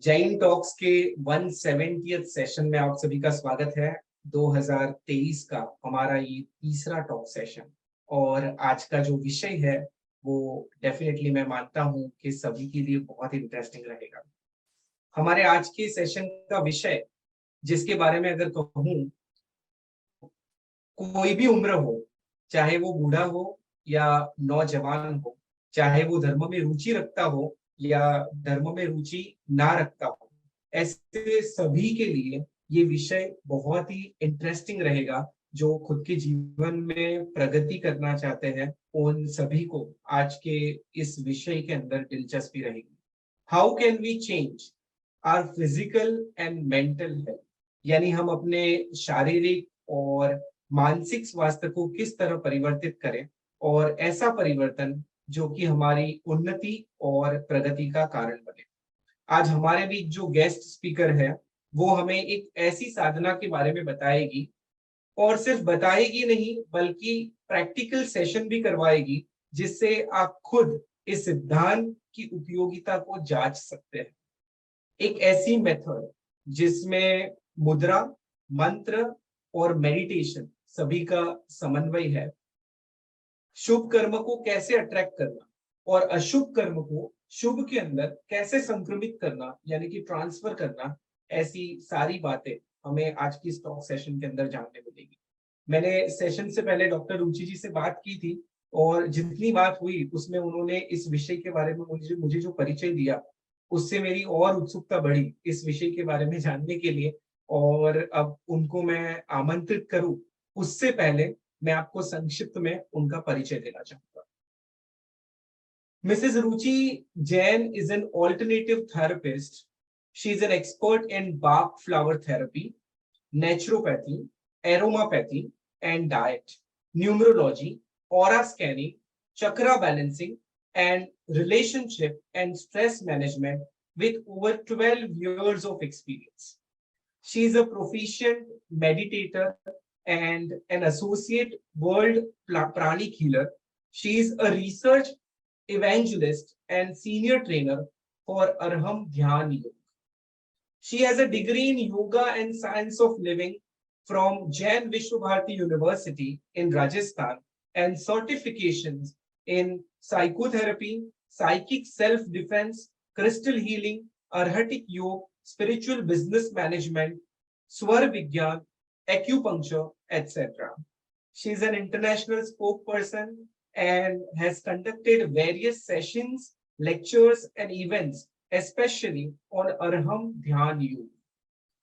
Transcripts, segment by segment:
Jain talks के 170th session में आप सभी का स्वागत है। 2023 का हमारा ये तीसरा टॉक सेशन और आज का जो विषय है वो डेफिनेटली मैं मानता हूँ कि सभी के लिए बहुत इंटरेस्टिंग रहेगा। हमारे आज के सेशन का विषय, जिसके बारे में अगर कहूँ, कोई भी उम्र हो, चाहे वो बूढ़ा हो या नौजवान हो, चाहे वो धर्म में रुचि रखता हो या धर्म में रुचि ना रखता हो, ऐसे सभी के लिए ये विषय बहुत ही इंटरेस्टिंग रहेगा। जो खुद के जीवन में प्रगति करना चाहते हैं उन सभी को आज के इस विषय के अंदर दिलचस्पी रहेगी। How can we change our physical and mental health, यानी हम अपने शारीरिक और मानसिक स्वास्थ्य को किस तरह परिवर्तित करें और ऐसा परिवर्तन जो कि हमारी उन्नति और प्रगति का कारण बने। आज हमारे बीच जो गेस्ट स्पीकर है वो हमें एक ऐसी साधना के बारे में बताएगी, और सिर्फ बताएगी नहीं बल्कि प्रैक्टिकल सेशन भी करवाएगी, जिससे आप खुद इस सिद्धांत की उपयोगिता को जांच सकते हैं। एक ऐसी मेथड जिसमें मुद्रा, मंत्र और मेडिटेशन सभी का समन्वय है। शुभ कर्म को कैसे अट्रैक्ट करना और अशुभ कर्म को शुभ के अंदर कैसे संक्रमित करना, यानी कि ट्रांसफर करना, ऐसी सारी बातें हमें आज की स्टॉक सेशन के अंदर जानने मिलेगी। मैंने सेशन से पहले डॉक्टर रुचि जी से बात की थी और जितनी बात हुई उसमें उन्होंने इस विषय के बारे में मुझे जो परिचय दिया, उससे मेरी और उत्सुकता बढ़ी इस विषय के बारे में जानने के लिए। और अब उनको मैं आमंत्रित करूं उससे पहले मैं आपको संक्षिप्त में उनका परिचय देना चाहूंगा। Mrs. Ruchi Jain is an alternative therapist. She is an expert in Bach flower therapy, naturopathy, aromatherapy and diet, numerology, aura scanning, chakra balancing, and relationship and stress management with over 12 years of experience. She is a proficient meditator and an associate world pranic healer. She is a research evangelist and senior trainer for Arham Dhyan Yoga. She has a degree in yoga and science of living from Jain Vishwabharati University in Rajasthan and certifications in psychotherapy, psychic self-defense, crystal healing, arhatic yoga, spiritual business management, swar vigyan, acupuncture, etc. She is an international spokesperson and has conducted various sessions, lectures, and events, especially on Arham Dhyan Yoga.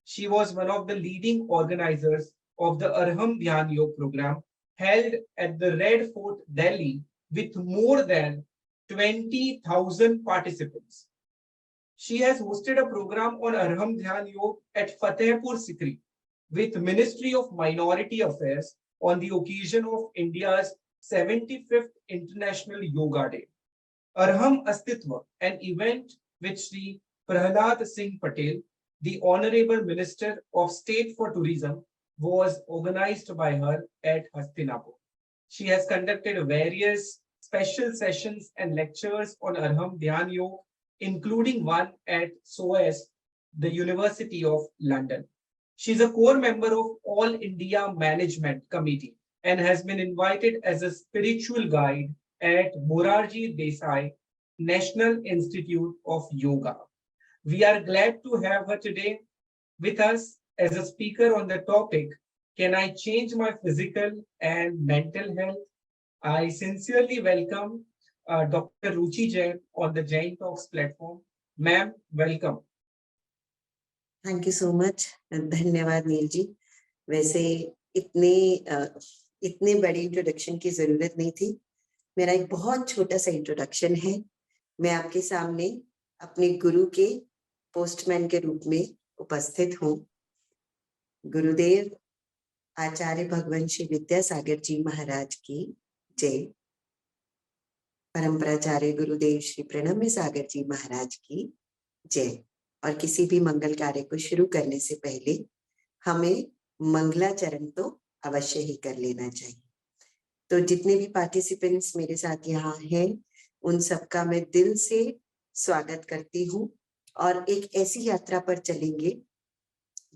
She was one of the leading organizers of the Arham Dhyan Yoga program held at the Red Fort, Delhi, with more than 20,000 participants. She has hosted a program on Arham Dhyan Yoga at Fatehpur Sikri with Ministry of Minority Affairs on the occasion of India's 75th International Yoga Day. Arham Astitva, an event which Sri Prahlad Singh Patel, the Honorable Minister of State for Tourism, was organized by her at Hastinapur. She has conducted various special sessions and lectures on Arham Dhyan Yoga, including one at SOAS, the University of London. She is a core member of All India Management Committee and has been invited as a spiritual guide at Morarji Desai National Institute of Yoga. We are glad to have her today with us as a speaker on the topic, Can I Change My Physical and Mental Health? I sincerely welcome Dr. Ruchi Jain on the Jain Talks platform. Ma'am, welcome. Thank you so much. धन्यवाद नील जी। वैसे इतने बड़ी introduction की जरूरत नहीं थी। मेरा एक बहुत छोटा सा इंट्रोडक्शन है। मैं आपके सामने अपने गुरु के पोस्टमैन के रूप में उपस्थित हूँ। गुरुदेव आचार्य भगवान श्री विद्यासागर जी महाराज की जय। परम्पराचार्य गुरुदेव श्री प्रणम्य सागर जी महाराज की जय। और किसी भी मंगल कार्य को शुरू करने से पहले हमें मंगलाचरण तो अवश्य ही कर लेना चाहिए। तो जितने भी पार्टिसिपेंट्स मेरे साथ यहाँ हैं उन सबका मैं दिल से स्वागत करती हूँ और एक ऐसी यात्रा पर चलेंगे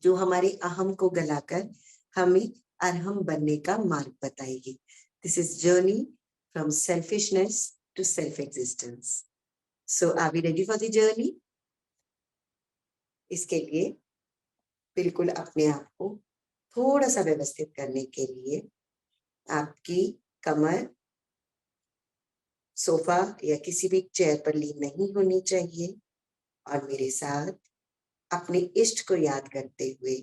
जो हमारे अहम को गलाकर हमें अरहम बनने का मार्ग बताएगी। This is journey from selfishness to self existence. So are we ready for the journey? इसके लिए बिल्कुल अपने आप को थोड़ा सा व्यवस्थित करने के लिए आपकी कमर सोफा या किसी भी चेयर पर लीन नहीं होनी चाहिए, और मेरे साथ अपने इष्ट को याद करते हुए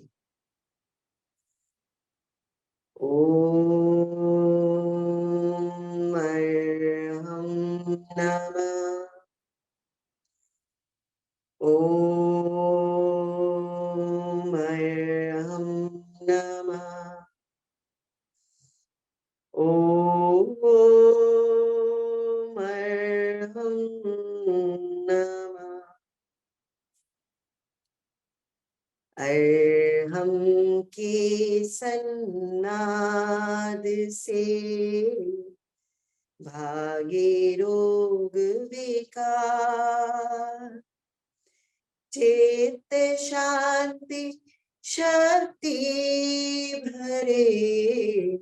ओम अरहम नमः, ओम अरहम नमः, ओम अरहम नमः। अरहम के सन्नाद से भागे रोग विकार, चेत शांति शक्ति भरे,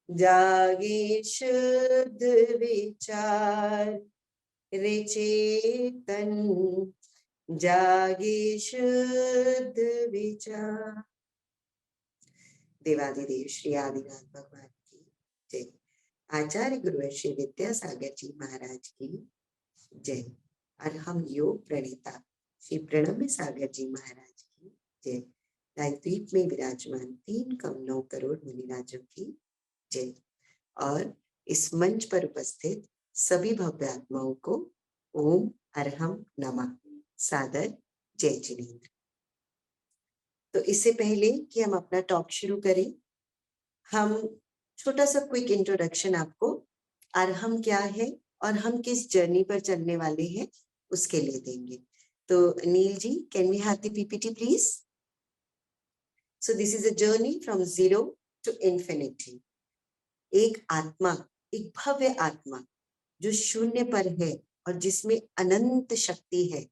जागे शुद्ध विचार, रे चेतन जागे शुद्ध विचार। देवादिदेव श्री आदिनाथ भगवान की जय। आचार्य गुरु श्री विद्यासागर जी महाराज की जय। और हम योग प्रणेता श्री प्रणम्य सागर जी महाराज की जय। द्वीप में विराजमान 3.9 करोड़ मुनिराजों की जय। और इस मंच पर उपस्थित सभी भव्य आत्माओं को ओम अरहम नमः सादर जय जिनेन्द्र। तो इससे पहले कि हम अपना टॉक शुरू करें, हम छोटा सा क्विक इंट्रोडक्शन आपको अरहम क्या है और हम किस जर्नी पर चलने वाले हैं उसके लिए देंगे। तो Neel ji, can we have the PPT please? So this is a journey from zero to infinity. एक आत्मा, एक भव्य आत्मा जो शून्य पर है और जिसमें अनंत शक्ति है,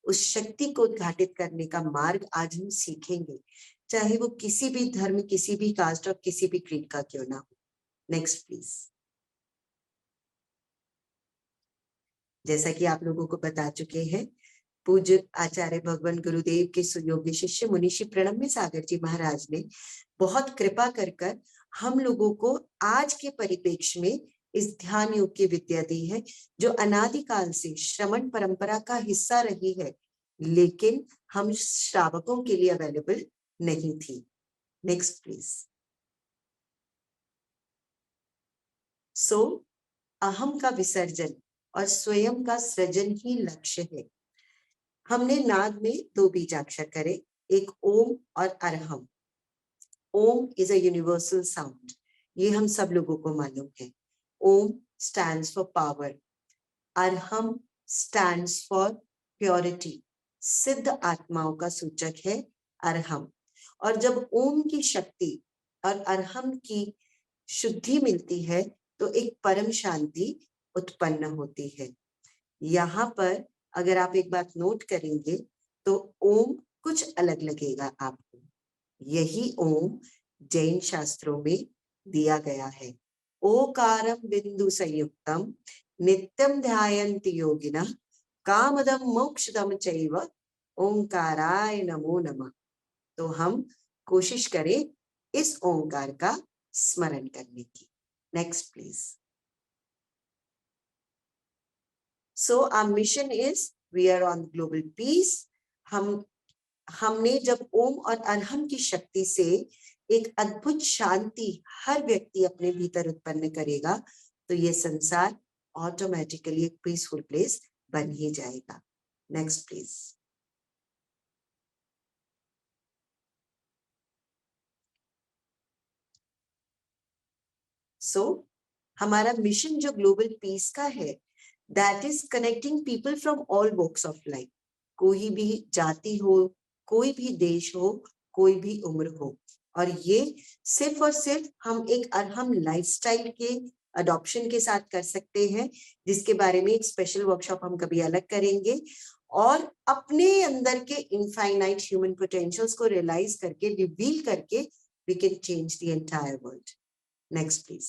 उस शक्ति को उद्घाटित करने का मार्ग आज हम सीखेंगे, चाहे वो किसी भी धर्म, किसी भी कास्ट और किसी भी क्रीड का क्यों ना हो। Next please. जैसा कि आप लोगों को बता चुके हैं, पूज्य आचार्य भगवान गुरुदेव के सुयोग्य शिष्य मुनिषी प्रणम्य सागर जी महाराज ने बहुत कृपा कर हम लोगों को आज के परिप्रेक्ष्य में इस ध्यान योग की विद्या दी है, जो अनादिकाल से श्रमण परंपरा का हिस्सा रही है, लेकिन हम श्रावकों के लिए अवेलेबल नहीं थी। Next please. सो अहम का विसर्जन और स्वयं का सृजन ही लक्ष्य है। हमने नाद में 2 बीजाक्षर करे, एक ओम और Arham. Om is a universal sound, ये हम सब लोगों को मालूम है। Om stands for power, Arham stands for purity, सिद्ध आत्माओं का सूचक है अरहम। और जब ओम की शक्ति और अरहम की शुद्धि मिलती है तो एक परम शांति उत्पन्न होती है। यहाँ पर अगर आप एक बात नोट करेंगे तो ओम कुछ अलग लगेगा आपको। यही ओम जैन शास्त्रों में दिया गया है। ओकारम बिंदु संयुक्तम नित्यम ध्यायन्ति योगिनः कामदम मोक्षदम चैव ओंकाराय नमो नमः। तो हम कोशिश करें इस ओंकार का स्मरण करने की। Next please. So our mission is we are on global peace. हमने जब ओम और अरहम की शक्ति से एक अद्भुत शांति हर व्यक्ति अपने भीतर उत्पन्न करेगा तो ये संसार ऑटोमेटिकली एक पीसफुल प्लेस बन ही जाएगा। Next please. सो हमारा मिशन जो ग्लोबल पीस का है, that is connecting people from all walks of life. कोई भी जाति हो, कोई भी देश हो, कोई भी उम्र हो, और ये सिर्फ और सिर्फ हम एक अरहम लाइफस्टाइल के अडॉप्शन के साथ कर सकते हैं, जिसके बारे में एक स्पेशल वर्कशॉप हम कभी अलग करेंगे। और अपने अंदर के इनफाइनाइट ह्यूमन पोटेंशियल्स को रियलाइज करके, रिवील करके, we can change the entire world. Next please.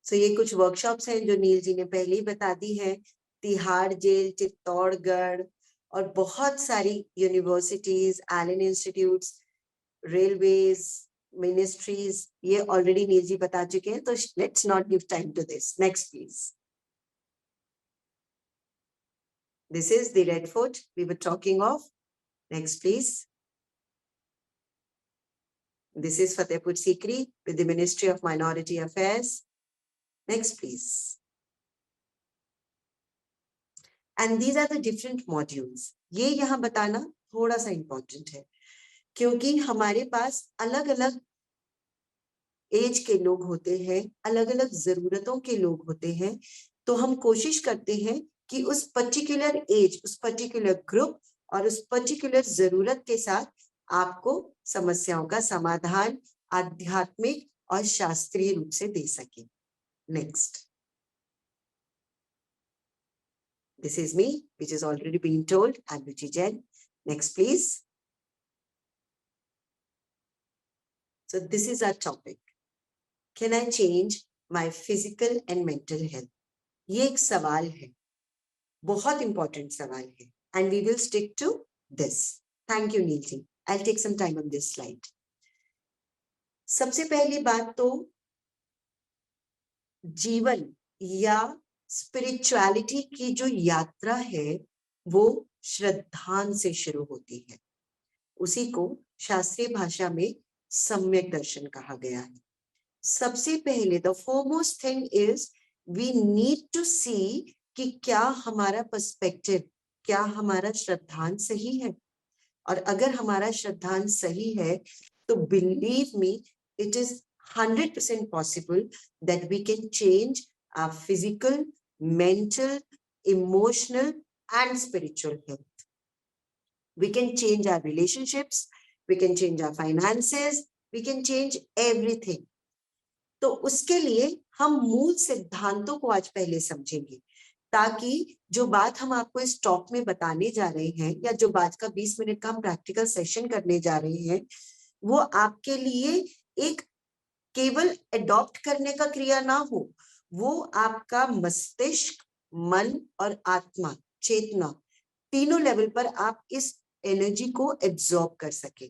So ये कुछ वर्कशॉप्स हैं जो नील जी ने पहले ही बता दी है. तिहाड़ जेल, चित्तौड़गढ़ और बहुत सारी universities, Allen institutes, railways, ministries, ये ऑलरेडी नील जी बता चुके हैं, तो let's not give time to this. Next please. This is the Red Fort we were talking of. Next, please. This is Fatehpur Sikri with the Ministry of Minority Affairs. Next, please. And these are the different modules. ये यहाँ बताना थोड़ा सा important है, क्योंकि हमारे पास अलग अलग एज के लोग होते हैं, अलग अलग जरूरतों के लोग होते हैं. तो हम कोशिश करते हैं कि उस पर्टिकुलर एज, उस पर्टिकुलर ग्रुप और उस पर्टिकुलर जरूरत के साथ आपको समस्याओं का समाधान आध्यात्मिक और शास्त्रीय रूप से दे सके. Next. This is me, which is already been told. I'm Ruchi Jain. Next, please. So this is our topic. Can I change my physical and mental health? ये एक सवाल है, बहुत important सवाल है, and we will stick to this. Thank you, Neil ji. I'll take some time on this slide. सबसे पहली बात तो जीवन या स्पिरिचुअलिटी की जो यात्रा है वो श्रद्धान से शुरू होती है. उसी को शास्त्रीय भाषा में सम्यक दर्शन कहा गया है. सबसे पहले the foremost thing is we need to see कि क्या हमारा पर्सपेक्टिव, क्या हमारा श्रद्धान सही है. और अगर हमारा श्रद्धान सही है तो believe me, it is 100% possible that we can change our physical, mental, emotional and spiritual health. We can change our relationships, we can change our finances, we can change everything. तो उसके लिए हम मूल सिद्धांतों को आज पहले समझेंगे, ताकि जो बात हम आपको इस टॉक में बताने जा रहे हैं या जो बात का 20 मिनट का हम प्रैक्टिकल सेशन करने जा रहे हैं वो आपके लिए एक केवल अडॉप्ट करने का क्रिया ना हो, वो आपका मस्तिष्क, मन और आत्मा, चेतना, तीनों लेवल पर आप इस एनर्जी को एब्जॉर्ब कर सके.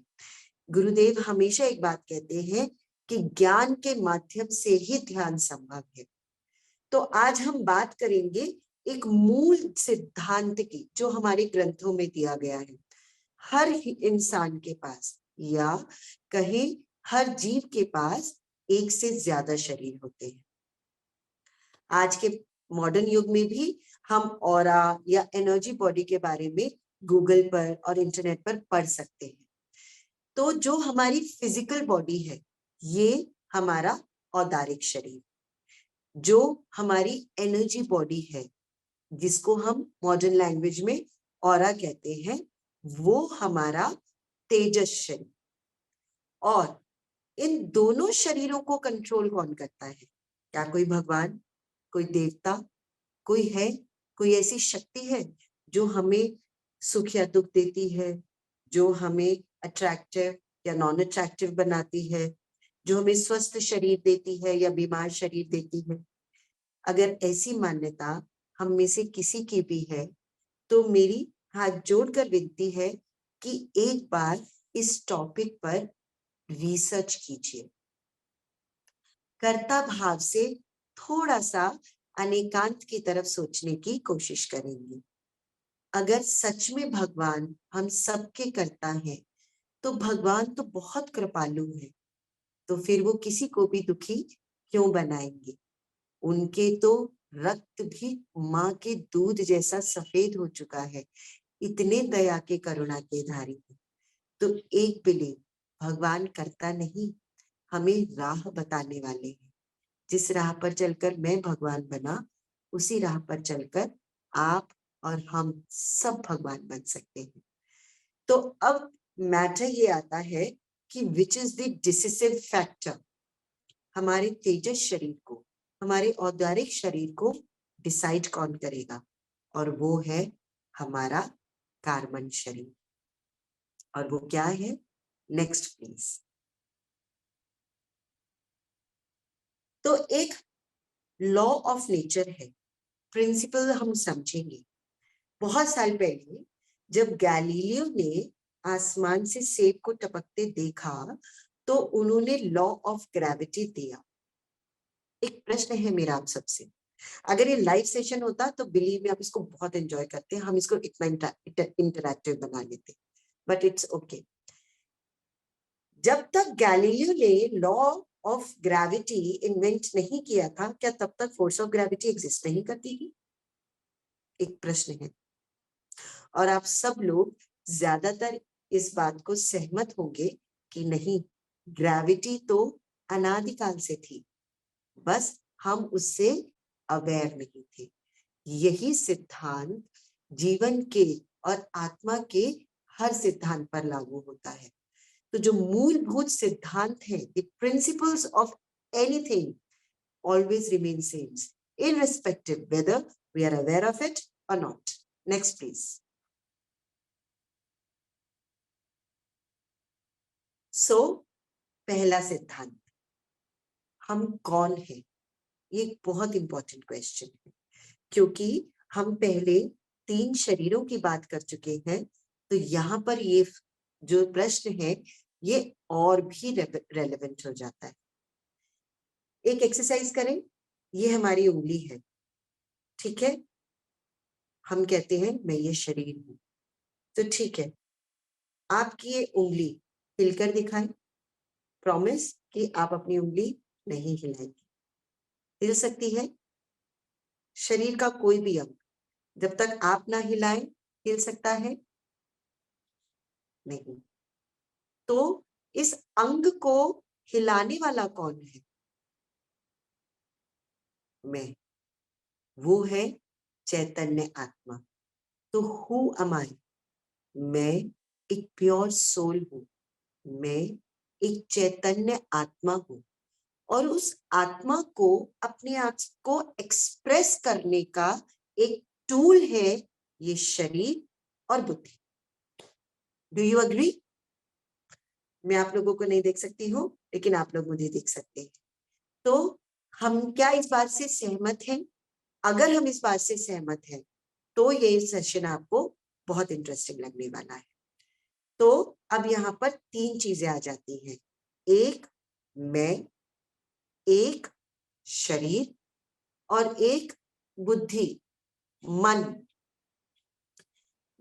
गुरुदेव हमेशा एक बात कहते हैं कि ज्ञान के माध्यम से ही ध्यान संभव है. तो आज हम बात करेंगे एक मूल सिद्धांत की जो हमारे ग्रंथों में दिया गया है. हर इंसान के पास या कहीं हर जीव के पास एक से ज्यादा शरीर होते हैं. आज के मॉडर्न युग में भी हम ऑरा या एनर्जी बॉडी के बारे में गूगल पर और इंटरनेट पर पढ़ सकते हैं. तो जो हमारी फिजिकल बॉडी है ये हमारा औदारिक शरीर, जो हमारी एनर्जी बॉडी है जिसको हम मॉडर्न लैंग्वेज में ऑरा कहते हैं, वो हमारा तेजस शरीर. और इन दोनों शरीरों को कंट्रोल कौन करता है? क्या कोई भगवान, कोई देवता, कोई है, कोई ऐसी शक्ति है जो हमें सुख या दुख देती है, जो हमें अट्रैक्टिव या नॉन अट्रैक्टिव बनाती है, जो हमें स्वस्थ शरीर देती है या बीमार शरीर देती है? अगर ऐसी मान्यता हम में से किसी की भी है तो मेरी हाथ जोड़कर विनती है कि एक बार इस टॉपिक पर रिसर्च कीजिए. कर्ता भाव से थोड़ा सा अनेकांत की तरफ सोचने की कोशिश करेंगे. अगर सच में भगवान हम सबके कर्ता हैं तो भगवान तो बहुत कृपालु है, तो फिर वो किसी को भी दुखी क्यों बनाएंगे? उनके तो रक्त भी माँ के दूध जैसा सफेद हो चुका है, इतने दया के करुणा के धारी है. तो एक बिलीव, भगवान करता नहीं, हमें राह बताने वाले हैं. जिस राह पर चलकर मैं भगवान बना, उसी राह पर चलकर आप और हम सब भगवान बन सकते हैं. तो अब मैटर ये आता है कि which is the decisive factor हमारे तेजस शरीर को, हमारे औदारिक शरीर को डिसाइड कौन करेगा, और वो है हमारा कार्बन शरीर। और वो क्या है? Next please. तो एक लॉ ऑफ नेचर है, प्रिंसिपल हम समझेंगे। बहुत साल पहले जब गैलीलियो ने आसमान से सेब को टपकते देखा तो उन्होंने लॉ ऑफ ग्रेविटी दिया। एक प्रश्न है मेरा आप सबसे, अगर ये लाइव सेशन होता तो बिलीव में आप इसको बहुत एंजॉय करते हैं, हम इसको इतना इंटरैक्टिव बना लेते, बट इट्स ओके। जब तक गैलीलियो ने लॉ ऑफ ग्रेविटी इन्वेंट नहीं किया था, क्या तब तक फोर्स ऑफ ग्रेविटी एग्जिस्ट नहीं करती थी? एक प्रश्न है। और आप सब लोग ज्यादातर इस बात को सहमत होंगे कि नहीं, ग्रेविटी तो अनादिकाल से थी, बस हम उससे अवेयर नहीं थे। यही सिद्धांत जीवन के और आत्मा के हर सिद्धांत पर लागू होता है। तो जो मूलभूत सिद्धांत है, the principles of anything always remain same, irrespective whether we are aware of it or not. Next, please. So, पहला सिद्धांत, हम कौन है? ये एक बहुत इंपॉर्टेंट क्वेश्चन है, क्योंकि हम पहले 3 शरीरों की बात कर चुके हैं, तो यहाँ पर ये जो प्रश्न है ये और भी रेलेवेंट हो जाता है। एक एक्सरसाइज करें, ये हमारी उंगली है, ठीक है? हम कहते हैं मैं ये शरीर हूं, तो ठीक है, आपकी ये उंगली हिलकर दिखाएं। प्रॉमिस कि आप अपनी उंगली नहीं हिलाएंगे। हिल सकती है शरीर का कोई भी अंग, जब तक आप ना हिलाएं हिल सकता है नहीं। तो इस अंग को हिलाने वाला कौन है? मैं, वो है चैतन्य आत्मा। तो हु एम आई? मैं एक प्योर सोल हूं, मैं एक चैतन्य आत्मा हूं, और उस आत्मा को अपने आप को एक्सप्रेस करने का एक टूल है ये शरीर और बुद्धि। Do you agree? मैं आप लोगों को नहीं देख सकती हूँ, लेकिन आप लोग मुझे देख सकते हैं। तो हम क्या इस बात से सहमत हैं? अगर हम इस बात से सहमत हैं तो ये सेशन आपको बहुत इंटरेस्टिंग लगने वाला है। तो अब यहाँ पर 3 चीजें आ जाती हैं, एक मैं, एक शरीर और एक बुद्धि, मन।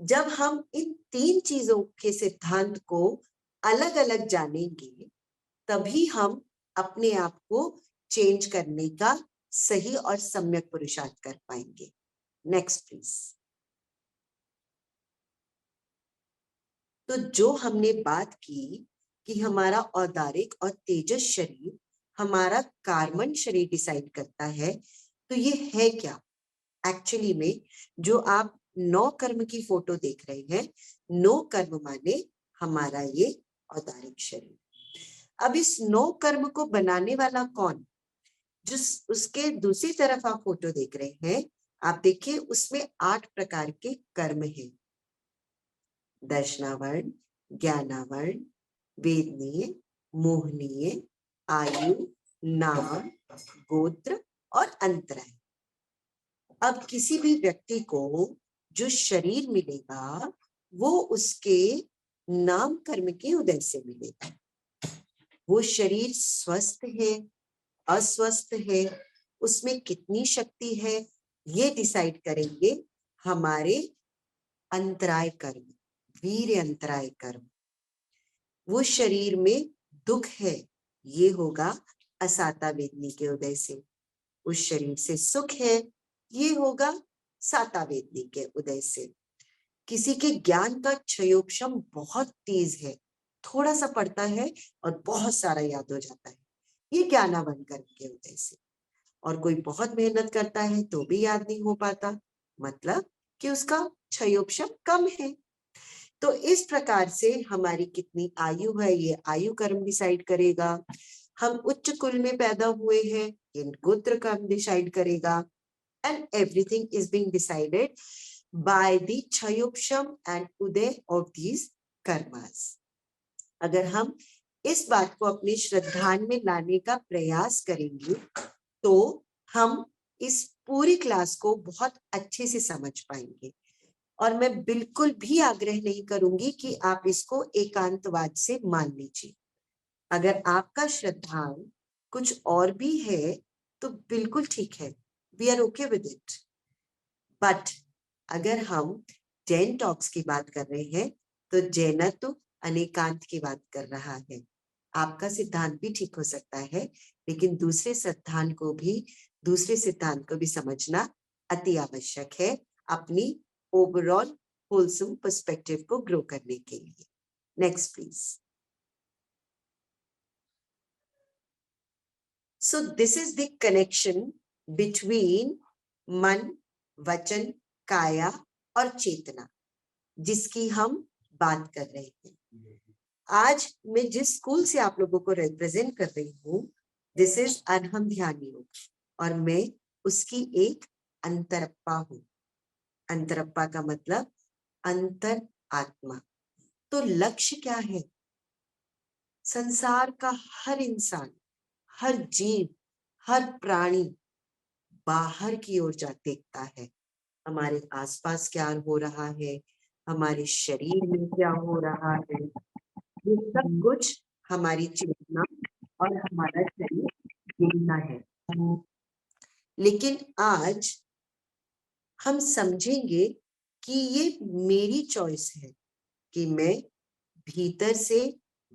जब हम इन 3 चीजों के सिद्धांत को अलग अलग जानेंगे, तभी हम अपने आप को चेंज करने का सही और सम्यक पुरुषार्थ कर पाएंगे। Next please. तो जो हमने बात की कि हमारा औदारिक और तेजस शरीर हमारा कार्बन शरीर डिसाइड करता है, तो ये है क्या? एक्चुअली में जो आप 9 कर्म की फोटो देख रहे हैं, 9 कर्म माने हमारा ये औदारिक शरीर। अब इस 9 कर्म को बनाने वाला कौन? जिस उसके दूसरी तरफ आप फोटो देख रहे हैं, आप देखिए उसमें 8 प्रकार के कर्म हैं। दर्शनावर्ण, ज्ञानावर्ण, वेदनीय, मोहनीय, आयु, नाम, गोत्र और अंतराय। अब किसी भी व्यक्ति को जो शरीर मिलेगा वो उसके नाम कर्म के उदय से मिलेगा। वो शरीर स्वस्थ है, अस्वस्थ है, उसमें कितनी शक्ति है, ये डिसाइड करेंगे हमारे अंतराय कर्म, वीर अंतराय कर्म। वो शरीर में दुख है, ये होगा असाता वेदनी के उदय से। उस शरीर से सुख है, ये होगा साता वेदनी के उदय से। किसी के ज्ञान का क्षयोक्षम बहुत तेज है, थोड़ा सा पढ़ता है और बहुत सारा याद हो जाता है, ये ज्ञानावर्ण कर्म के उदय से। और कोई बहुत मेहनत करता है तो भी याद नहीं हो पाता, मतलब कि उसका क्षयोक्षम कम है। तो इस प्रकार से हमारी कितनी आयु है ये आयु कर्म डिसाइड करेगा। हम उच्च कुल में पैदा हुए हैं, ये गोत्र कर्म डिसाइड करेगा। and everything is being decided by the Chayopsham and Uday of these karmas. अगर हम इस बात को अपने श्रद्धान में लाने का प्रयास करेंगे तो हम इस पूरी क्लास को बहुत अच्छे से समझ पाएंगे। और मैं बिल्कुल भी आग्रह नहीं करूंगी कि आप इसको एकांतवाद से मान लीजिए। अगर आपका श्रद्धान कुछ और भी है तो बिल्कुल ठीक है, we are okay with it. But अगर हम जैन टॉक्स की बात कर रहे हैं तो जैनत्व अनेकांत की बात कर रहा है। आपका सिद्धांत भी ठीक हो सकता है, लेकिन दूसरे सिद्धांत को भी समझना अति आवश्यक है अपनी ओवरऑल होलसम पर्सपेक्टिव को ग्रो करने के लिए। Next please. So this is the connection between मन, वचन, काया और चेतना, जिसकी हम बात कर रहे हैं। आज मैं जिस स्कूल से आप लोगों को रिप्रेजेंट कर रही हूँ, दिस इज अनहम ध्यान योग, और मैं उसकी एक अंतरप्पा हूँ। अंतरप्पा का मतलब अंतर आत्मा। तो लक्ष्य क्या है? संसार का हर इंसान, हर जीव, हर प्राणी बाहर की ओर जा देखता है। हमारे आसपास क्या हो रहा है, हमारे शरीर में क्या हो रहा है, ये सब कुछ हमारी चेतना और हमारा शरीर देखना है। लेकिन आज हम समझेंगे कि ये मेरी चॉइस है कि मैं भीतर से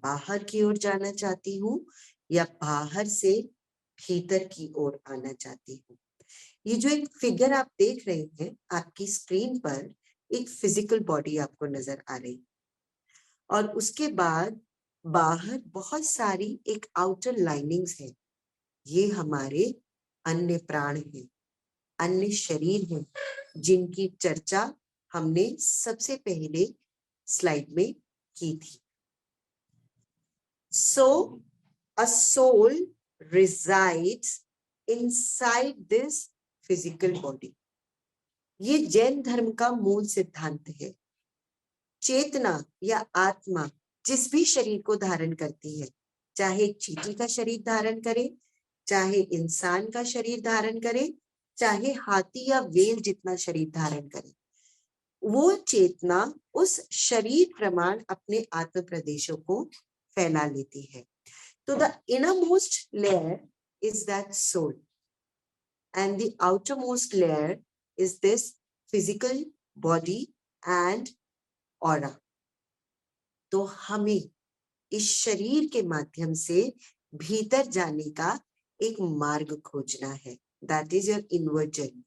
बाहर की ओर जाना चाहती हूँ या बाहर से भीतर की ओर आना चाहती हूँ। ये जो एक फिगर आप देख रहे हैं आपकी स्क्रीन पर, एक फिजिकल बॉडी आपको नजर आ रही है, और उसके बाद बाहर बहुत सारी एक आउटर लाइनिंग्स है। ये हमारे अन्य प्राण हैं, अन्य शरीर हैं, जिनकी चर्चा हमने सबसे पहले स्लाइड में की थी। So a soul resides inside this physical body. ये जैन धर्म का मूल सिद्धांत है। चेतना या आत्मा जिस भी शरीर को धारण करती है, चाहे चींटी का शरीर धारण करे, चाहे इंसान का शरीर धारण करे, चाहे हाथी या वेल जितना शरीर धारण करे, वो चेतना उस शरीर प्रमाण अपने आत्म प्रदेशों को फैला लेती है। तो the innermost layer is that soul, and the outermost layer is this physical body and aura. तो हमें इस शरीर के माध्यम से भीतर जाने का एक मार्ग खोजना है, that is your inward journey,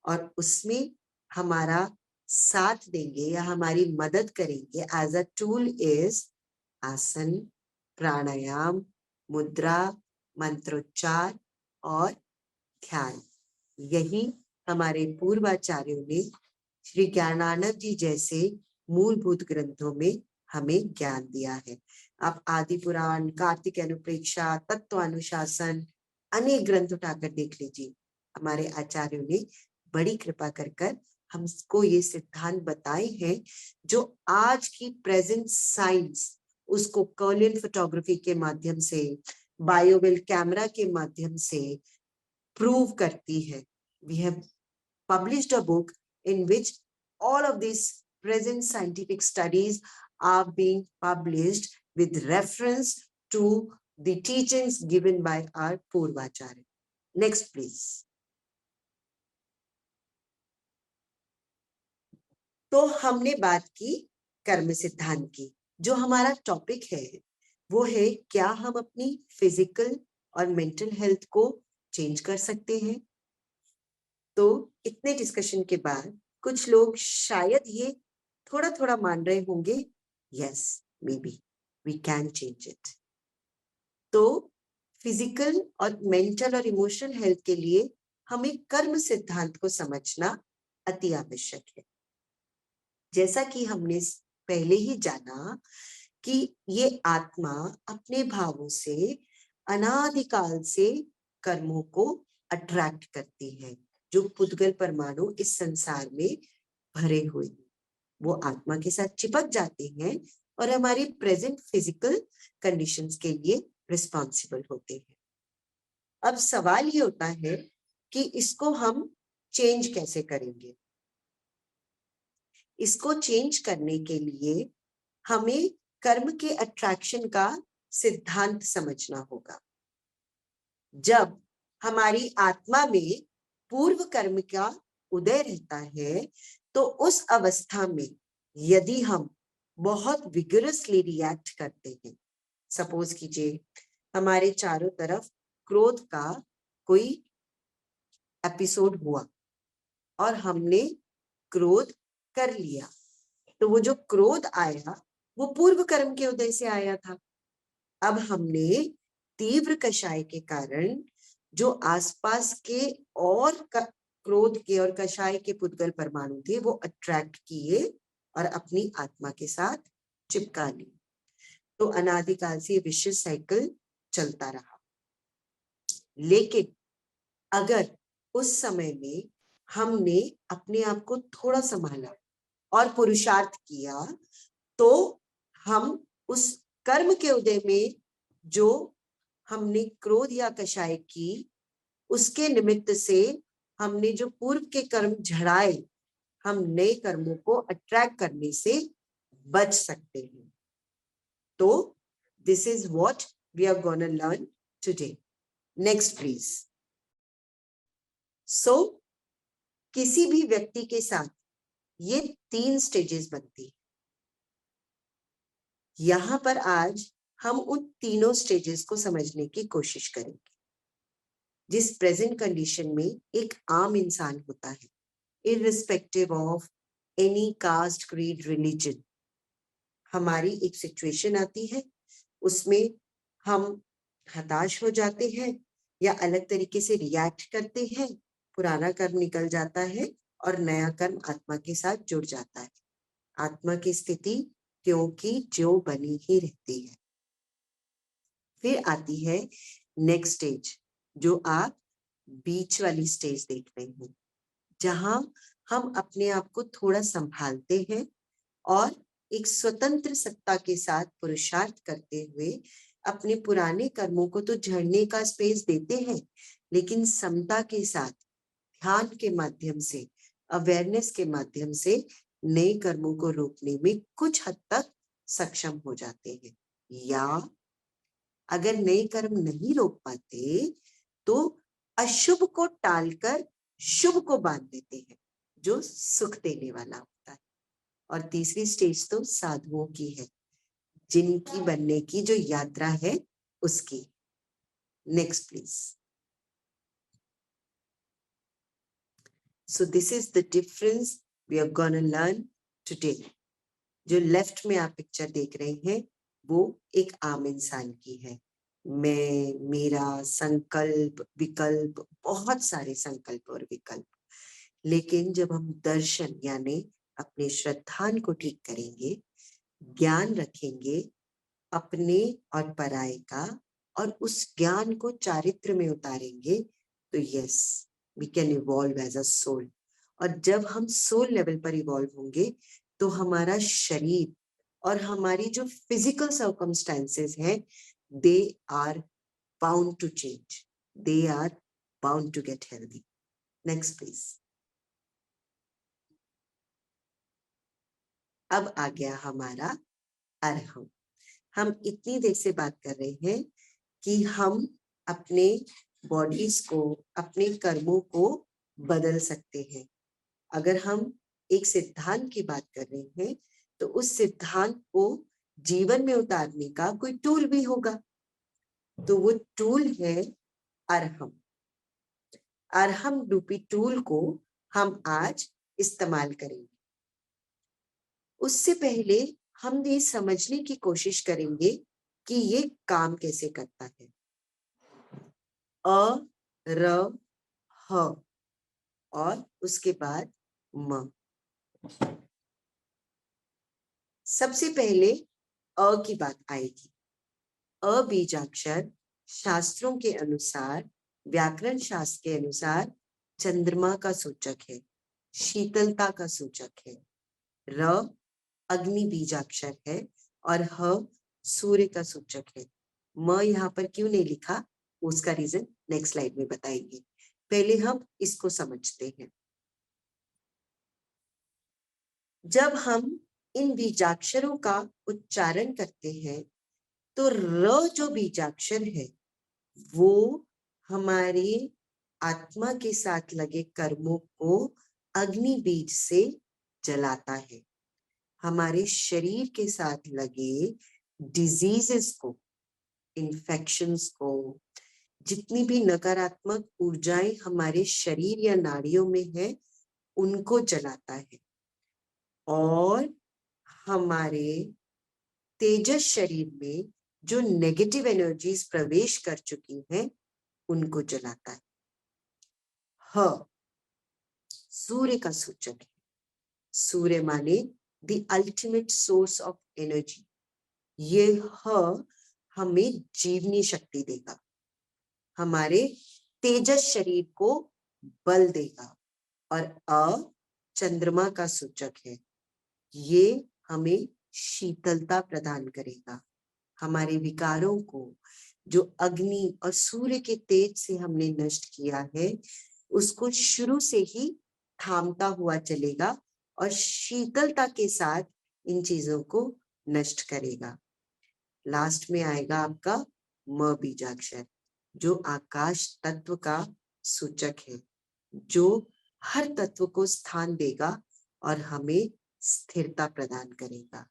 और उसमें हमारा साथ देंगे या हमारी मदद करेंगे एज अ टूल इज आसन, प्राणायाम, मुद्रा, मंत्रोच्चार और ध्यान। यही हमारे पूर्वाचार्यों ने श्री ज्ञानानंद जी जैसे मूलभूत ग्रंथों में हमें ज्ञान दिया है। आप आदि पुराण, कार्तिक अनुप्रेक्षा, तत्वानुशासन, अनेक ग्रंथ उठाकर देख लीजिए। हमारे आचार्यों ने बड़ी कृपा कर हमको ये सिद्धांत बताए हैं जो आज की प्रेजेंट साइंस उसको कर्लियन फोटोग्राफी के माध्यम से, बायोवेल कैमरा के माध्यम से प्रूव करती है। We have published a book in which all of these present scientific studies are being published with reference to the teachings given by our Purvacharya. Next, please. तो हमने बात की कर्म सिद्धांत की। जो हमारा टॉपिक है वो है, क्या हम अपनी फिजिकल और मेंटल हेल्थ को चेंज कर सकते हैं? तो इतने डिस्कशन के बाद कुछ लोग शायद ये थोड़ा थोड़ा मान रहे होंगे, yes maybe we can change it. तो फिजिकल और मेंटल और इमोशनल हेल्थ के लिए हमें कर्म सिद्धांत को समझना अति आवश्यक है। जैसा कि हमने पहले ही जाना कि ये आत्मा अपने भावों से अनादिकाल से कर्मों को अट्रैक्ट करती है। जो पुद्गल परमाणु इस संसार में भरे हुए हैं, वो आत्मा के साथ चिपक जाते हैं और हमारी प्रेजेंट फिजिकल कंडीशंस के लिए रिस्पॉन्सिबल होते हैं। अब सवाल ये होता है कि इसको हम चेंज कैसे करेंगे। इसको चेंज करने के लिए हमें कर्म के अट्रैक्शन का सिद्धांत समझना होगा। जब हमारी आत्मा में पूर्व कर्म का उदय रहता है तो उस अवस्था में यदि हम बहुत विगरसली रिएक्ट करते हैं, सपोज कीजिए हमारे चारों तरफ क्रोध का कोई एपिसोड हुआ और हमने क्रोध कर लिया, तो वो जो क्रोध आया वो पूर्व कर्म के उदय से आया था। अब हमने तीव्र कषाय के कारण जो आसपास के और क्रोध के और कषाय के पुद्गल परमाणु थे वो अट्रैक्ट किए और अपनी आत्मा के साथ चिपका लिए। तो अनादिकाल से विशेष साइकिल चलता रहा। लेकिन अगर उस समय में हमने अपने आप को थोड़ा संभाला और पुरुषार्थ किया तो हम उस कर्म के उदय में जो हमने क्रोध या कषाय की उसके निमित्त से हमने जो पूर्व के कर्म झड़ाए, हम नए कर्मों को अट्रैक्ट करने से बच सकते हैं। तो this is what we are gonna learn today. Next please. So किसी भी व्यक्ति के साथ ये 3 स्टेजेस बनती है। यहां पर आज हम उन तीनों स्टेजेस को समझने की कोशिश करेंगे। जिस प्रेजेंट कंडीशन में एक आम इंसान होता है, irrespective of any caste, creed, religion, हमारी एक सिचुएशन आती है, उसमें हम हताश हो जाते हैं या अलग तरीके से रिएक्ट करते हैं, पुराना कर्म निकल जाता है और नया कर्म आत्मा के साथ जुड़ जाता है। आत्मा की स्थिति क्योंकि जो बनी ही रहती है। फिर आती है नेक्स्ट स्टेज, जो आप बीच वाली स्टेज देख रहे हैं, जहां हम अपने आप को थोड़ा संभालते हैं और एक स्वतंत्र सत्ता के साथ पुरुषार्थ करते हुए अपने पुराने कर्मों को तो झड़ने का स्पेस देते हैं, लेकिन समता के साथ ध्यान के माध्यम से, अवेयरनेस के माध्यम से नए कर्मों को रोकने में कुछ हद तक सक्षम हो जाते हैं। या अगर नए कर्म नहीं रोक पाते तो अशुभ को टालकर शुभ को बांध देते हैं, जो सुख देने वाला होता है। और तीसरी स्टेज तो साधुओं की है, जिनकी बनने की जो यात्रा है उसकी। Next please. So this is the difference we are gonna learn today. जो लेफ्ट में आप पिक्चर देख रहे हैं वो एक आम इंसान की है। मैं, मेरा, संकल्प, विकल्प, बहुत सारे संकल्प और विकल्प। लेकिन जब हम दर्शन यानी अपने श्रद्धान को ठीक करेंगे, ज्ञान रखेंगे अपने और पराये का, और उस ज्ञान को चारित्र में उतारेंगे, तो yes, we can evolve as a soul. और जब हम सोल लेवल पर इवॉल्व होंगे तो हमारा शरीर और हमारी जो फिजिकल सर्कमस्टेंसेस हैं, they are bound to change, they are bound to get healthy. Next please. अब आ गया हमारा अरहम। हम इतनी देर से बात कर रहे हैं कि हम अपने बॉडीज को, अपने कर्मों को बदल सकते हैं। अगर हम एक सिद्धांत की बात कर रहे हैं तो उस सिद्धांत को जीवन में उतारने का कोई टूल भी होगा, तो वो टूल है अरहम। अरहम रूपी टूल को हम आज इस्तेमाल करेंगे। उससे पहले हम ये समझने की कोशिश करेंगे कि ये काम कैसे करता है। अ, र, ह और उसके बाद म। सबसे पहले अ की बात आएगी। अ बीजाक्षर शास्त्रों के अनुसार, व्याकरण शास्त्र के अनुसार चंद्रमा का सूचक है, शीतलता का सूचक है। र अग्नि बीजाक्षर है और ह सूर्य का सूचक है। म यहाँ पर क्यों नहीं लिखा, उसका रीजन नेक्स्ट स्लाइड में बताएंगे। पहले हम इसको समझते हैं। जब हम इन बीजाक्षरों का उच्चारण करते हैं तो र जो बीजाक्षर है वो हमारे आत्मा के साथ लगे कर्मों को अग्नि बीज से जलाता है। हमारे शरीर के साथ लगे डिजीजेस को, इन्फेक्शंस को, जितनी भी नकारात्मक ऊर्जाएं हमारे शरीर या नाड़ियों में है उनको जलाता है और हमारे तेजस शरीर में जो नेगेटिव एनर्जीज प्रवेश कर चुकी हैं उनको जलाता है। ह सूर्य का सूचक है। सूर्य माने the ultimate source of energy. ये ह हमें जीवनी शक्ति देगा, हमारे तेजस शरीर को बल देगा। और अ चंद्रमा का सूचक है, ये हमें शीतलता प्रदान करेगा। हमारे विकारों को जो अग्नि और सूर्य के तेज से हमने नष्ट किया है उसको शुरू से ही थामता हुआ चलेगा और शीतलता के साथ इन चीजों को नष्ट करेगा। लास्ट में आएगा आपका म बीजाक्षर जो आकाश तत्व का सूचक है, जो हर तत्व को स्थान देगा और हमें स्थिरता प्रदान करेगा।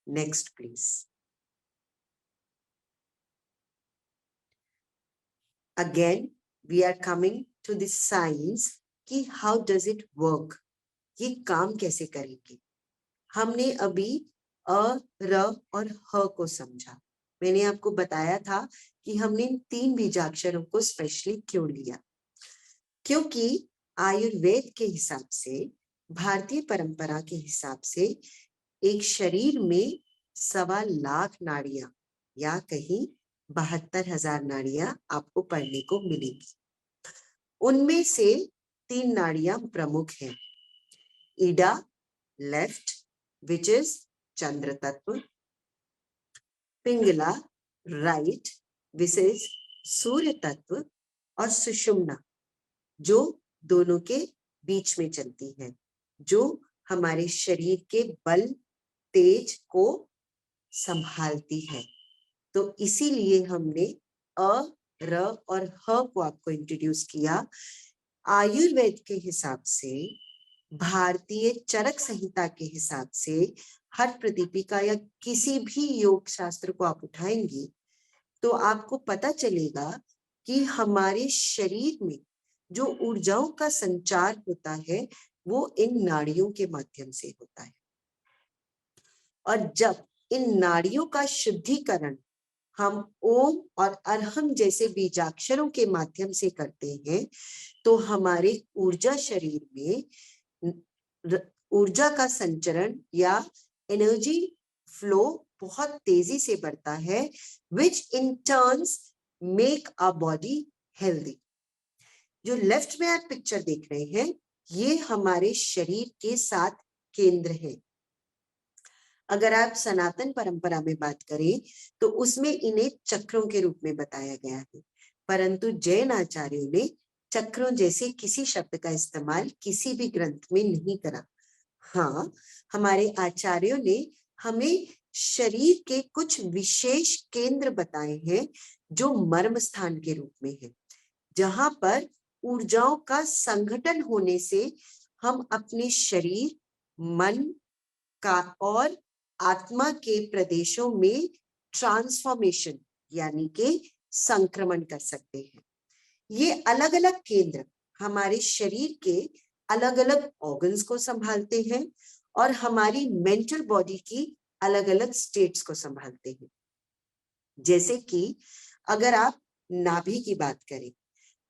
Next please. Again, we are coming to the science कि how does it work, ये काम कैसे करेंगे। हमने अभी अ, र और ह को समझा। मैंने आपको बताया था कि हमने इन 3 बीजाक्षरों को स्पेशली क्यों लिया, क्योंकि आयुर्वेद के हिसाब से, भारतीय परंपरा के हिसाब से एक शरीर में 1.25 लाख नाड़ियां या कहीं 72,000 नाड़ियां आपको पढ़ने को मिलेगी। उनमें से 3 नाड़ियां प्रमुख हैं। ईडा लेफ्ट विच इज चंद्र तत्व, पिंगला राइट विच इज सूर्य तत्व, और सुषुम्ना जो दोनों के बीच में चलती है, जो हमारे शरीर के बल तेज को संभालती है। तो इसीलिए हमने अ, र और ह को आपको इंट्रोड्यूस किया। आयुर्वेद के हिसाब से, भारतीय चरक संहिता के हिसाब से, हठ प्रदीपिका या किसी भी योग शास्त्र को आप उठाएंगे तो आपको पता चलेगा कि हमारे शरीर में जो ऊर्जाओं का संचार होता है वो इन नाड़ियों के माध्यम से होता है। और जब इन नाड़ियों का शुद्धिकरण हम ओम और अरहम जैसे बीजाक्षरों के माध्यम से करते हैं तो हमारे ऊर्जा शरीर में ऊर्जा का संचरण या एनर्जी फ्लो बहुत तेजी से बढ़ता है, which in turns make our body healthy. जो लेफ्ट में आप पिक्चर देख रहे हैं ये हमारे शरीर के 7 केंद्र हैं। अगर आप सनातन परंपरा में बात करें तो उसमें इन्हें चक्रों के रूप में बताया गया है, परंतु जैन आचार्यों ने चक्रों जैसे किसी शब्द का इस्तेमाल किसी भी ग्रंथ में नहीं करा। हाँ, हमारे आचार्यों ने हमें शरीर के कुछ विशेष केंद्र बताए हैं जो मर्म स्थान के रूप में है, जहां पर ऊर्जाओं का संघटन होने से हम अपने शरीर, मन का और आत्मा के प्रदेशों में ट्रांसफॉर्मेशन यानी कि संक्रमण कर सकते हैं। ये अलग अलग केंद्र हमारे शरीर के अलग अलग ऑर्गन्स को संभालते हैं और हमारी मेंटल बॉडी की अलग अलग स्टेट्स को संभालते हैं। जैसे कि अगर आप नाभि की बात करें,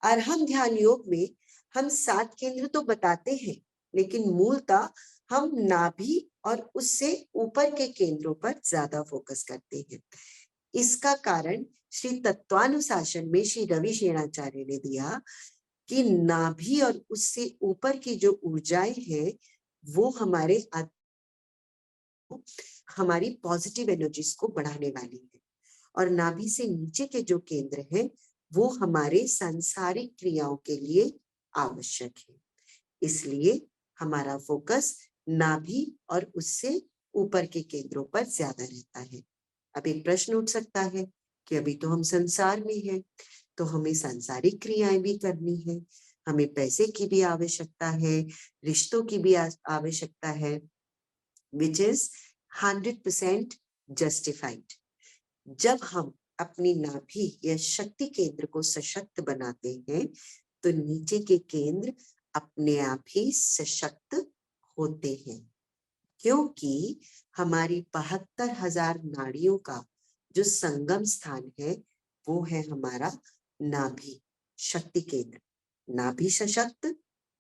अरहम ध्यान योग में हम 7 केंद्र तो बताते हैं, लेकिन मूलतः हम नाभि और उससे ऊपर के केंद्रों पर ज्यादा फोकस करते हैं। इसका कारण श्री तत्वानुशासन में श्री रवि शेणाचार्य ने दिया कि नाभि और उससे ऊपर की जो ऊर्जाएं हैं वो हमारी पॉजिटिव एनर्जीज को बढ़ाने वाली है, और नाभि से नीचे के जो केंद्र हैं वो हमारे सांसारिक क्रियाओं के लिए आवश्यक है। इसलिए हमारा फोकस नाभि और उससे ऊपर के केंद्रों पर ज्यादा रहता है। अब एक प्रश्न उठ सकता है कि अभी तो हम संसार में हैं, तो हमें सांसारिक क्रियाएं भी करनी है, हमें पैसे की भी आवश्यकता है, रिश्तों की भी आवश्यकता है, विच इज 100% जस्टिफाइड। जब हम अपनी नाभि या शक्ति केंद्र को सशक्त बनाते हैं तो नीचे के केंद्र अपने आप ही सशक्त होते हैं, क्योंकि हमारी 72,000 नाड़ियों का जो संगम स्थान है वो है हमारा नाभि शक्ति केंद्र। नाभि सशक्त,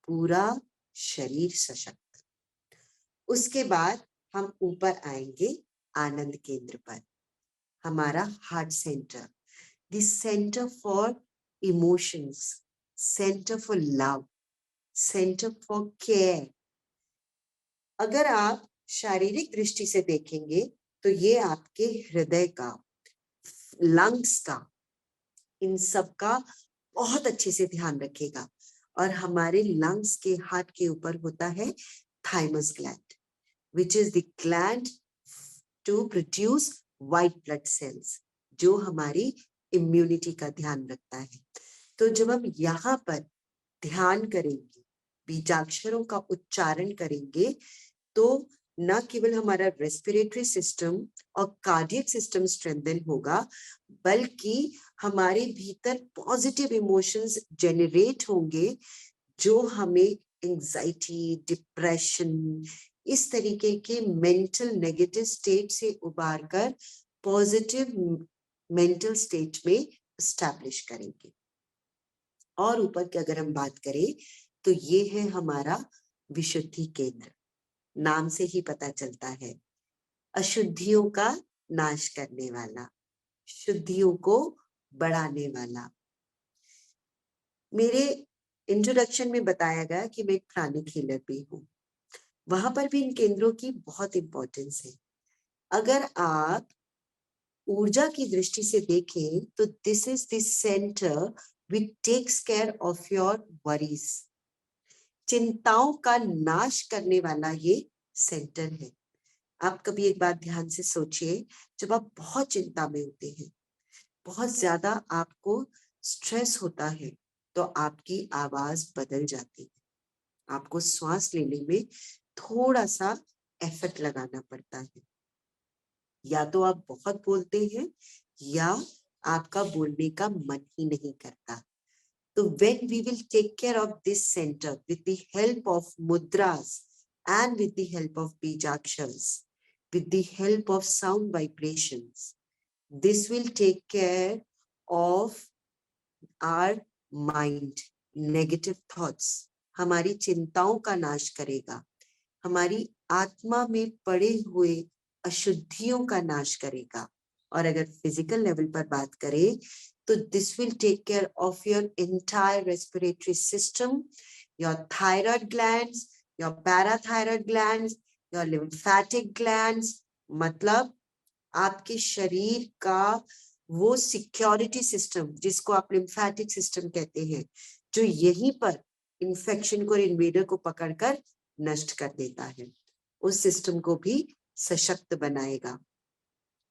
पूरा शरीर सशक्त। उसके बाद हम ऊपर आएंगे आनंद केंद्र पर, हमारा heart centre, the centre for emotions, centre for love, centre for care. अगर आप शारीरिक दृष्टि से देखेंगे तो ये आपके हृदय का, लंग्स का, इन सब का बहुत अच्छे से ध्यान रखेगा। और हमारे लंग्स के हार्ट के ऊपर होता है thymus gland, which is the gland to produce white blood cells, जो हमारी इम्यूनिटी का ध्यान रखता है। तो जब हम यहाँ पर ध्यान करेंगे, बीजाक्षरों का उच्चारण करेंगे, तो न केवल हमारा रेस्पिरेटरी सिस्टम और कार्डियक सिस्टम स्ट्रेंथन होगा, बल्कि हमारे भीतर पॉजिटिव इमोशंस जेनरेट होंगे जो हमें एंजाइटी, डिप्रेशन, इस तरीके के मेंटल नेगेटिव स्टेट से उबार कर पॉजिटिव मेंटल स्टेट में स्टैब्लिश करेंगे। और ऊपर की अगर हम बात करें तो ये है हमारा विशुद्धि केंद्र। नाम से ही पता चलता है, अशुद्धियों का नाश करने वाला, शुद्धियों को बढ़ाने वाला। मेरे इंट्रोडक्शन में बताया गया कि मैं एक प्राणिक हीलर भी हूँ, वहां पर भी इन केंद्रों की बहुत इंपॉर्टेंस है। अगर आप ऊर्जा की दृष्टि से देखें तो this is the centre which takes care of your worries. चिंताओं का नाश करने वाला ये सेंटर है। आप कभी एक बात ध्यान से सोचिए, जब आप बहुत चिंता में होते हैं, बहुत ज्यादा आपको स्ट्रेस होता है, तो आपकी आवाज बदल जाती है, आपको श्वास लेने में थोड़ा सा एफर्ट लगाना पड़ता है, या तो आप बहुत बोलते हैं या आपका बोलने का मन ही नहीं करता। तो when we will take care of this center with the help of mudras and with the help of bijakshars, with the help of sound vibrations, this will take care of our mind, negative thoughts, हमारी चिंताओं का नाश करेगा, हमारी आत्मा में पड़े हुए अशुद्धियों का नाश करेगा। और अगर फिजिकल लेवल पर बात करें तो this will take care of your entire respiratory system, your thyroid glands, your parathyroid glands, your lymphatic glands, मतलब आपके शरीर का वो सिक्योरिटी सिस्टम जिसको आप लिम्फेटिक सिस्टम कहते हैं, जो यहीं पर इंफेक्शन को और इन्वेडर को पकड़कर नष्ट कर देता है, उस सिस्टम को भी सशक्त बनाएगा।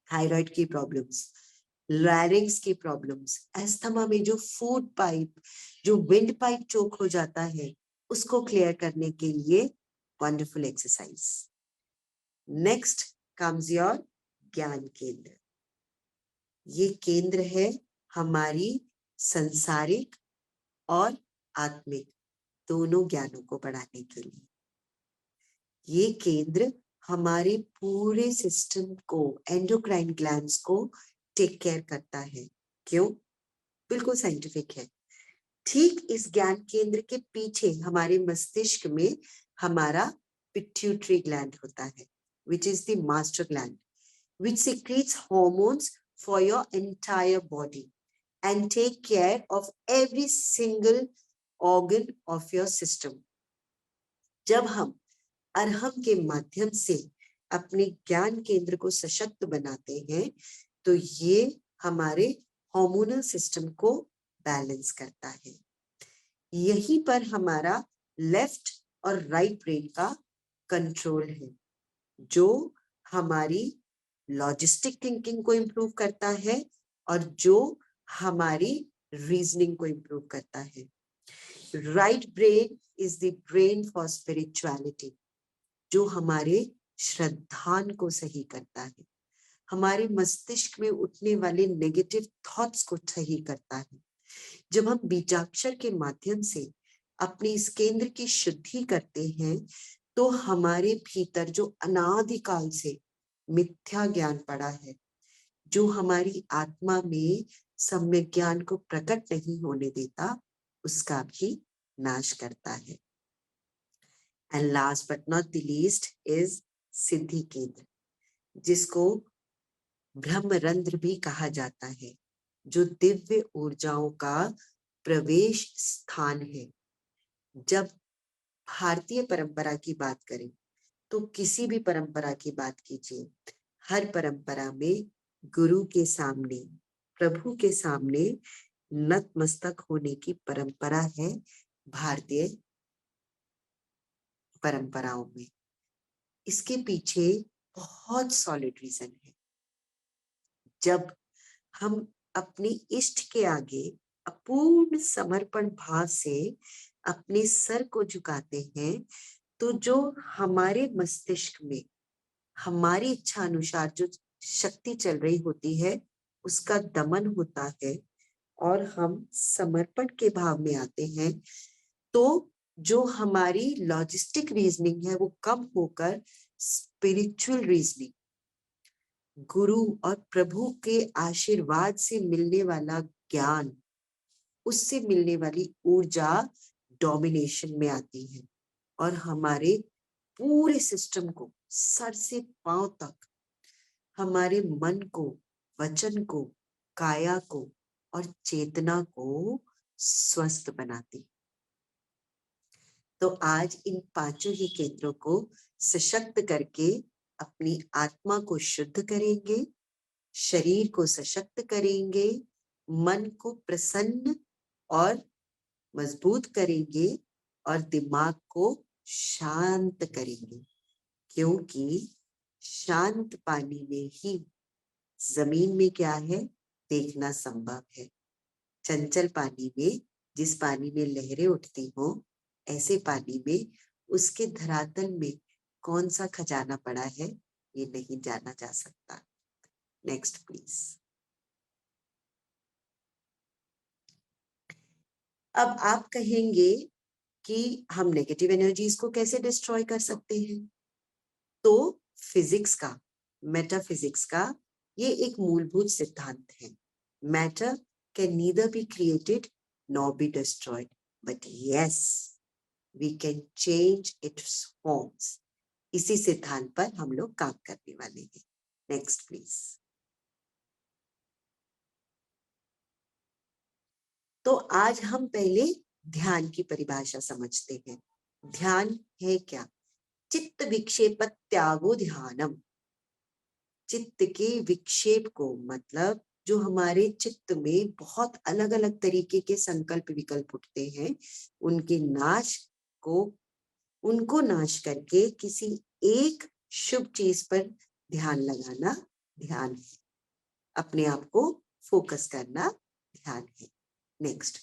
थायराइड की प्रॉब्लम्स, लैरिंग्स की प्रॉब्लम्स, एस्थमा में जो फूड पाइप, जो विंड पाइप चोक हो जाता है, उसको क्लियर करने के लिए wonderful exercise. Next comes your ज्ञान केंद्र। ये केंद्र है हमारी संसारिक और आत्मिक दोनों ज्ञानों को बढ़ाने के लिए। ये केंद्र हमारे पूरे सिस्टम को, एंडोक्राइन ग्लैंड्स को टेक केयर करता है। क्यों? बिल्कुल साइंटिफिक है। ठीक इस ज्ञान केंद्र के पीछे हमारे मस्तिष्क में हमारा पिट्यूटरी ग्लैंड होता है, which is the master gland, which secretes hormones for your entire body and take care of every single organ of your system. जब हम अर्हम के माध्यम से अपने ज्ञान केंद्र को सशक्त बनाते हैं तो ये हमारे हार्मोनल सिस्टम को बैलेंस करता है। यहीं पर हमारा लेफ्ट और राइट ब्रेन का कंट्रोल है, जो हमारी लॉजिस्टिक थिंकिंग को इम्प्रूव करता है और जो हमारी रीजनिंग को इम्प्रूव करता है। Right brain is the brain for spirituality, जो हमारे श्रद्धान को सही करता है, हमारे मस्तिष्क में उठने वाले नेगेटिव थॉट्स को सही करता है। जब हम बीजाक्षर के माध्यम से अपने इस केंद्र की शुद्धि करते हैं तो हमारे भीतर जो अनादिकाल से मिथ्या ज्ञान पड़ा है, जो हमारी आत्मा में सम्यक ज्ञान को प्रकट नहीं होने देता, उसका भी नाश करता है। And last but not the least is सिद्धि केंद्र, जिसको ब्रह्मरंध्र भी कहा जाता है, जो दिव्य ऊर्जाओं का प्रवेश स्थान है। जब भारतीय परंपरा की बात करें तो किसी भी परंपरा की बात कीजिए, हर परंपरा में गुरु के सामने, प्रभु के सामने नतमस्तक होने की परंपरा है भारतीय परंपराओं में। इसके पीछे बहुत सॉलिड रीजन है। जब हम अपने इष्ट के आगे अपूर्ण समर्पण भाव से अपने सर को झुकाते हैं तो जो हमारे मस्तिष्क में हमारी इच्छा अनुसार जो शक्ति चल रही होती है उसका दमन होता है और हम समर्पण के भाव में आते हैं, तो जो हमारी लॉजिस्टिक रीजनिंग है वो कम होकर स्पिरिचुअल रीजनिंग, गुरु और प्रभु के आशीर्वाद से मिलने वाला ज्ञान, उससे मिलने वाली ऊर्जा डोमिनेशन में आती है और हमारे पूरे सिस्टम को सर से पांव तक, हमारे मन को, वचन को, काया को और चेतना को स्वस्थ बनाती। तो आज इन पांचों ही केंद्रों को सशक्त करके अपनी आत्मा को शुद्ध करेंगे, शरीर को सशक्त करेंगे, मन को प्रसन्न और मजबूत करेंगे और दिमाग को शांत करेंगे, क्योंकि शांत पानी में ही जमीन में क्या है देखना संभव है। चंचल पानी में, जिस पानी में लहरें उठती हो, ऐसे पानी में उसके धरातल में कौन सा खजाना पड़ा है ये नहीं जाना जा सकता। Next please. अब आप कहेंगे कि हम नेगेटिव एनर्जीज को कैसे डिस्ट्रॉय कर सकते हैं, तो फिजिक्स का, मेटाफिजिक्स का ये एक मूलभूत सिद्धांत है। Matter can neither be created nor be destroyed, but yes we can change its forms. इसी सिद्धांत पर हम लोग काम करने वाले हैं। Next please. तो आज हम पहले ध्यान की परिभाषा समझते हैं। ध्यान है क्या? चित्त विक्षेप त्यागो ध्यानम। चित्त के विक्षेप को, मतलब जो हमारे चित्त में बहुत अलग अलग तरीके के संकल्प विकल्प उठते हैं, उनके नाश को, उनको नाश करके किसी एक शुभ चीज पर ध्यान लगाना ध्यान है। अपने आप को फोकस करना ध्यान है। नेक्स्ट।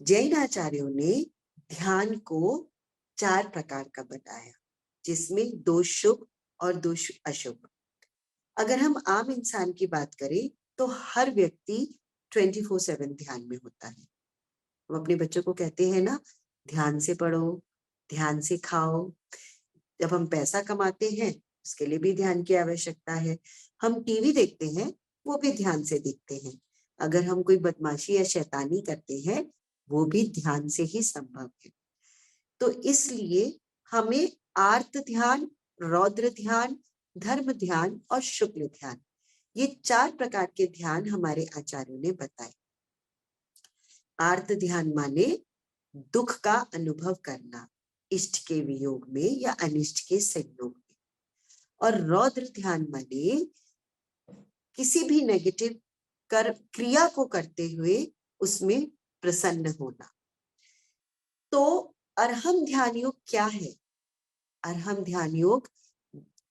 जैन आचार्यों ने ध्यान को 4 प्रकार का बताया, जिसमें 2 शुभ और 2 अशुभ। अगर हम आम इंसान की बात करें तो हर व्यक्ति 24/7 ध्यान में होता है। हम अपने बच्चों को कहते हैं ना, ध्यान से पढ़ो, ध्यान से खाओ। जब हम पैसा कमाते हैं उसके लिए भी ध्यान की आवश्यकता है। हम टीवी देखते हैं, वो भी ध्यान से देखते हैं। अगर हम कोई बदमाशी या शैतानी करते हैं, वो भी ध्यान से ही संभव है। तो इसलिए हमें आर्त ध्यान, रौद्र ध्यान, धर्म ध्यान और शुक्ल ध्यान, ये 4 प्रकार के ध्यान हमारे आचार्यों ने बताए। आर्त ध्यान माने दुख का अनुभव करना, इष्ट के वियोग में या अनिष्ट के संयोग में। और रौद्र ध्यान माने किसी भी नेगेटिव क्रिया को करते हुए उसमें प्रसन्न होना। तो अर्हम ध्यान योग क्या है? अर्हम ध्यान योग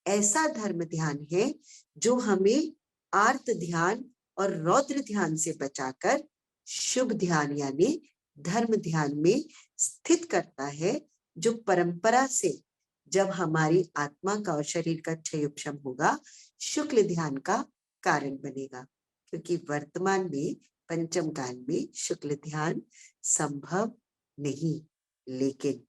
ऐसा धर्म ध्यान है जो हमें आर्त ध्यान और रौद्र ध्यान से बचाकर शुभ ध्यान यानी धर्म ध्यान में स्थित करता है, जो परंपरा से जब हमारी आत्मा का और शरीर का क्षय उपशम होगा, शुक्ल ध्यान का कारण बनेगा। क्योंकि वर्तमान में पंचम काल में शुक्ल ध्यान संभव नहीं, लेकिन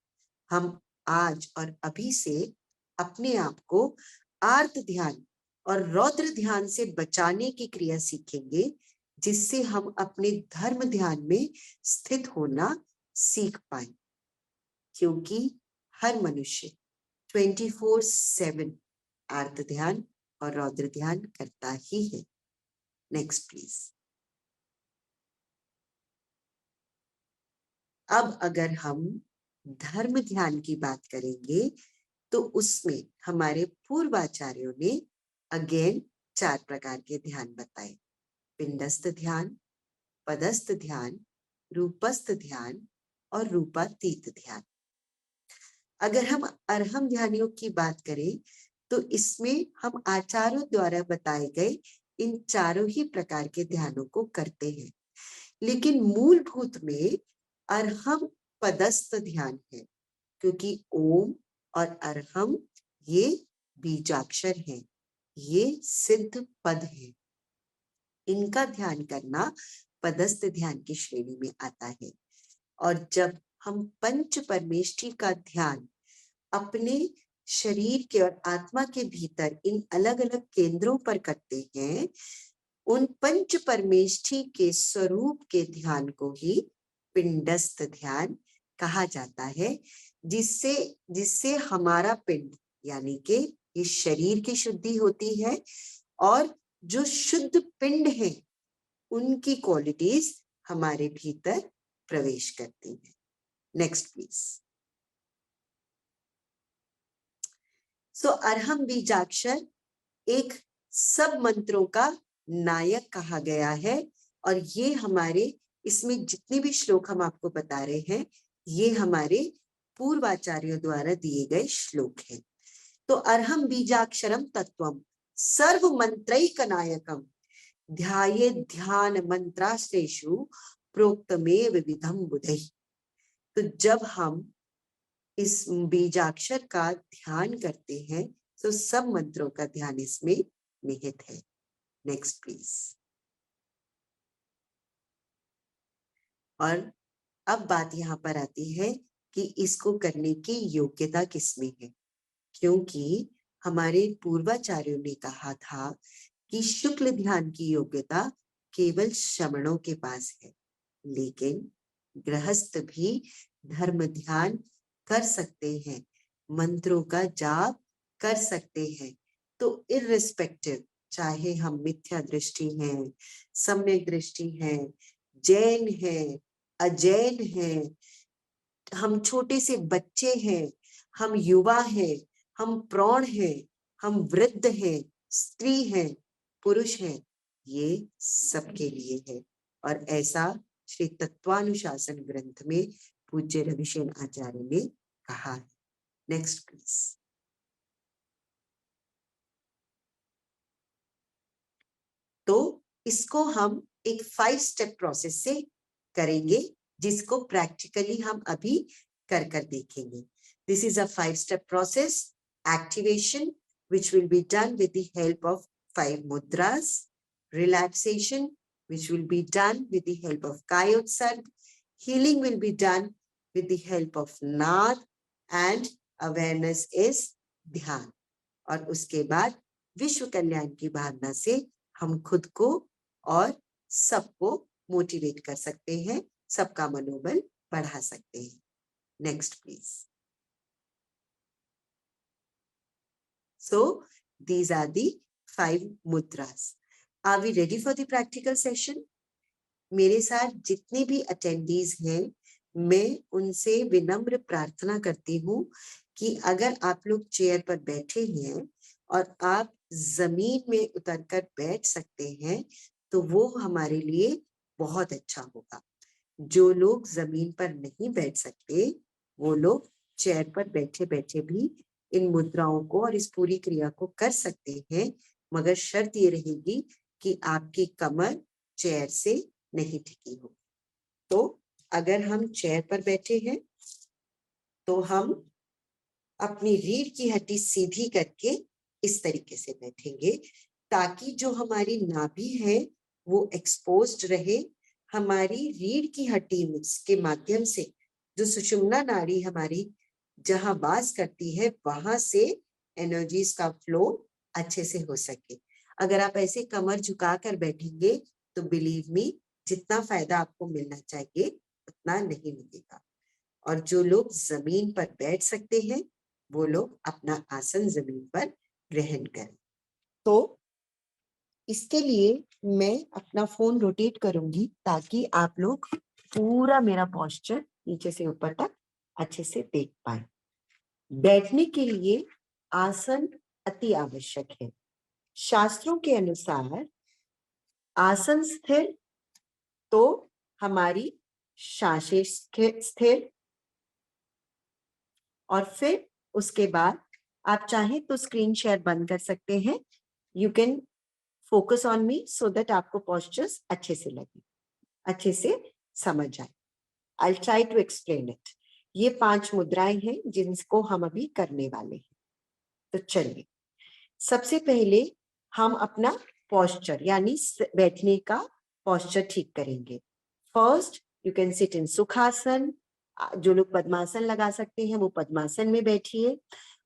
हम आज और अभी से अपने आप को आर्त ध्यान और रौद्र ध्यान से बचाने की क्रिया सीखेंगे, जिससे हम अपने धर्म ध्यान में स्थित होना सीख पाए। क्योंकि हर मनुष्य 24/7 आर्त ध्यान और रौद्र ध्यान करता ही है। Next please. अब अगर हम धर्म ध्यान की बात करेंगे तो उसमें हमारे पूर्वाचार्यों ने अगेन 4 प्रकार के ध्यान बताए। पिंडस्थ ध्यान, पदस्थ ध्यान, रूपस्थ ध्यान और रूपातीत ध्यान। अगर हम अर्हम ध्यान योग की बात करें तो इसमें हम आचार्यों द्वारा बताए गए इन चारों ही प्रकार के ध्यानों को करते हैं, लेकिन मूलभूत में अर्हम पदस्थ ध्यान है, क्योंकि ओम और अर्हम ये बीजाक्षर हैं, ये सिद्ध पद है। इनका ध्यान करना पदस्थ ध्यान की श्रेणी में आता है। और जब हम पंच परमेष्ठी का ध्यान अपने शरीर के और आत्मा के भीतर इन अलग अलग केंद्रों पर करते हैं, उन पंच परमेष्ठी के स्वरूप के ध्यान को ही पिंडस्थ ध्यान कहा जाता है, जिससे हमारा पिंड यानी कि इस शरीर की शुद्धि होती है और जो शुद्ध पिंड है उनकी क्वालिटीज हमारे भीतर प्रवेश करती हैं। Next please. सो अर्हम बीजाक्षर एक सब मंत्रों का नायक कहा गया है, और ये हमारे इसमें जितने भी श्लोक हम आपको बता रहे हैं ये हमारे पूर्वाचार्यों द्वारा दिए गए श्लोक हैं। तो अर्हम बीजाक्षरम तत्वम सर्व मंत्रैक नायकम ध्याये ध्यान मंत्राश्रेषु प्रोक्तमेव विधम बुधै। तो जब हम इस बीजाक्षर का ध्यान करते हैं तो सब मंत्रों का ध्यान इसमें निहित है। Next please. और अब बात यहाँ पर आती है कि इसको करने की योग्यता किसमें है, क्योंकि हमारे पूर्वाचार्यों ने कहा था कि शुक्ल ध्यान की योग्यता केवल श्रमणों के पास है, लेकिन गृहस्थ भी धर्म ध्यान कर सकते हैं, मंत्रों का जाप कर सकते हैं। तो इर्रिस्पेक्टिव, चाहे हम मिथ्या दृष्टि हैं, सम्यक दृष्टि हैं, जैन हैं, अजैन हैं, हम छोटे से बच्चे हैं, हम युवा हैं, हम प्रौढ़ हैं, हम वृद्ध हैं, स्त्री हैं, पुरुष हैं, ये सबके लिए है। और ऐसा श्री तत्वानुशासन ग्रंथ में पूज्य रविशेन आचार्य ने कहा है। Next please. तो इसको हम एक 5 स्टेप प्रोसेस से करेंगे, जिसको प्रैक्टिकली हम अभी कर देखेंगे। This is a 5-step process. Activation, which will be done with the help of 5 mudras. Relaxation, which will be done with the help of Kayotsarg. Healing will be done with the help of Naad, and awareness is ध्यान। और उसके बाद विश्व कल्याण की भावना से हम खुद को और सबको मोटिवेट कर सकते हैं, सबका मनोबल बढ़ा सकते हैं। Next please. So these are the 5 मुद्रास। Are we ready for the practical session? मेरे साथ जितने भी अटेंडीज हैं, मैं उनसे विनम्र प्रार्थना करती हूँ कि अगर आप लोग चेयर पर बैठे हैं और आप जमीन में उतरकर बैठ सकते हैं तो वो हमारे लिए बहुत अच्छा होगा। जो लोग जमीन पर नहीं बैठ सकते वो लोग चेयर पर बैठे बैठे भी इन मुद्राओं को और इस पूरी क्रिया को कर सकते हैं, मगर शर्त ये रहेगी कि आपकी कमर चेयर से नहीं टिकी हो। तो अगर हम चेयर पर बैठे हैं तो हम अपनी रीढ़ की हड्डी सीधी करके इस तरीके से बैठेंगे ताकि जो हमारी नाभि है वो एक्सपोज्ड रहे। हमारी रीढ़ की हड्डी के माध्यम से जो सुषुम्ना नाड़ी हमारी जहां वास करती है वहां से एनर्जीज का फ्लो अच्छे से हो सके। अगर आप ऐसे कमर झुकाकर बैठेंगे तो बिलीव मी, जितना फायदा आपको मिलना चाहिए उतना नहीं मिलेगा। और जो लोग जमीन पर बैठ सकते हैं वो लोग अपना आसन जमीन पर ग्रहण करें। तो इसके लिए मैं अपना फोन रोटेट करूंगी ताकि आप लोग पूरा मेरा पोस्चर नीचे से ऊपर तक अच्छे से देख पाए। बैठने के लिए आसन अति आवश्यक है। शास्त्रों के अनुसार आसन स्थिर तो हमारी सांसें स्थिर, और फिर उसके बाद आप चाहें तो स्क्रीन शेयर बंद कर सकते हैं। You can focus on me so that आपको पोस्चर्स अच्छे से लगे, अच्छे से समझ आए। I try to explain it. ये 5 मुद्राएं हैं जिनको हम अभी करने वाले हैं। तो चलिए, सबसे पहले हम अपना पोस्चर यानी बैठने का पोस्चर ठीक करेंगे। First you can sit in sukhasana. जो लोग पद्मासन लगा सकते हैं वो पद्मासन में बैठिए,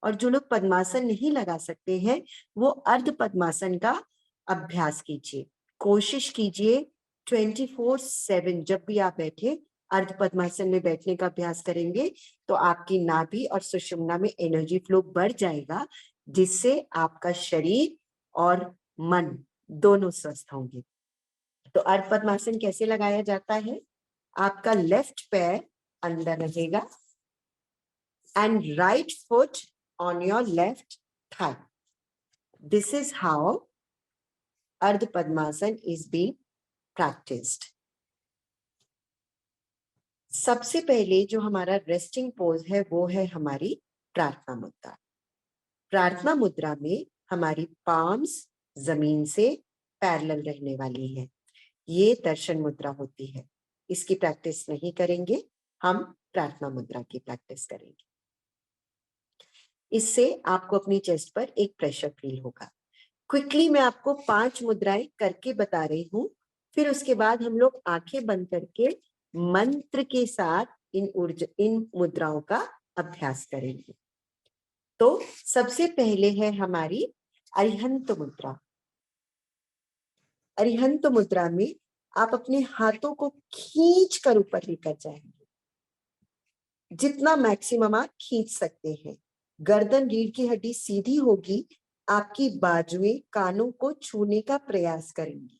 और जो लोग पद्मासन नहीं लगा सकते हैं वो अर्ध पद्मासन का अभ्यास कीजिए। कोशिश कीजिए 24/7 जब भी आप बैठे अर्ध पद्मासन में बैठने का अभ्यास करेंगे तो आपकी नाभि और सुषुम्ना में एनर्जी फ्लो बढ़ जाएगा, जिससे आपका शरीर और मन दोनों स्वस्थ होंगे। तो अर्ध पद्मासन कैसे लगाया जाता है? आपका लेफ्ट पैर अंदर रहेगा and right foot on your left thigh. This is how Ardha Padmasan is being practiced. सबसे पहले जो हमारा रेस्टिंग पोज है वो है हमारी प्रार्थना मुद्रा। प्रार्थना मुद्रा में हमारी पाम्स जमीन से पैरेलल रहने वाली है। ये दर्शन मुद्रा होती है। इसकी प्रैक्टिस नहीं करेंगे, हम प्रार्थना मुद्रा की प्रैक्टिस करेंगे। इससे आपको अपनी चेस्ट पर एक प्रेशर फील होगा। क्विकली मैं आपको 5 मुद्राएं करके बता रही हूँ, फिर उसके बाद हम लोग आंखें बंद करके मंत्र के साथ इन मुद्राओं का अभ्यास करेंगे। तो सबसे पहले है हमारी अरिहंत मुद्रा। अरिहंत मुद्रा में आप अपने हाथों को खींच कर ऊपर लेकर जाएंगे, जितना मैक्सिमम आप खींच सकते हैं। गर्दन रीढ़ की हड्डी सीधी होगी, आपकी बाजुएं कानों को छूने का प्रयास करेंगी।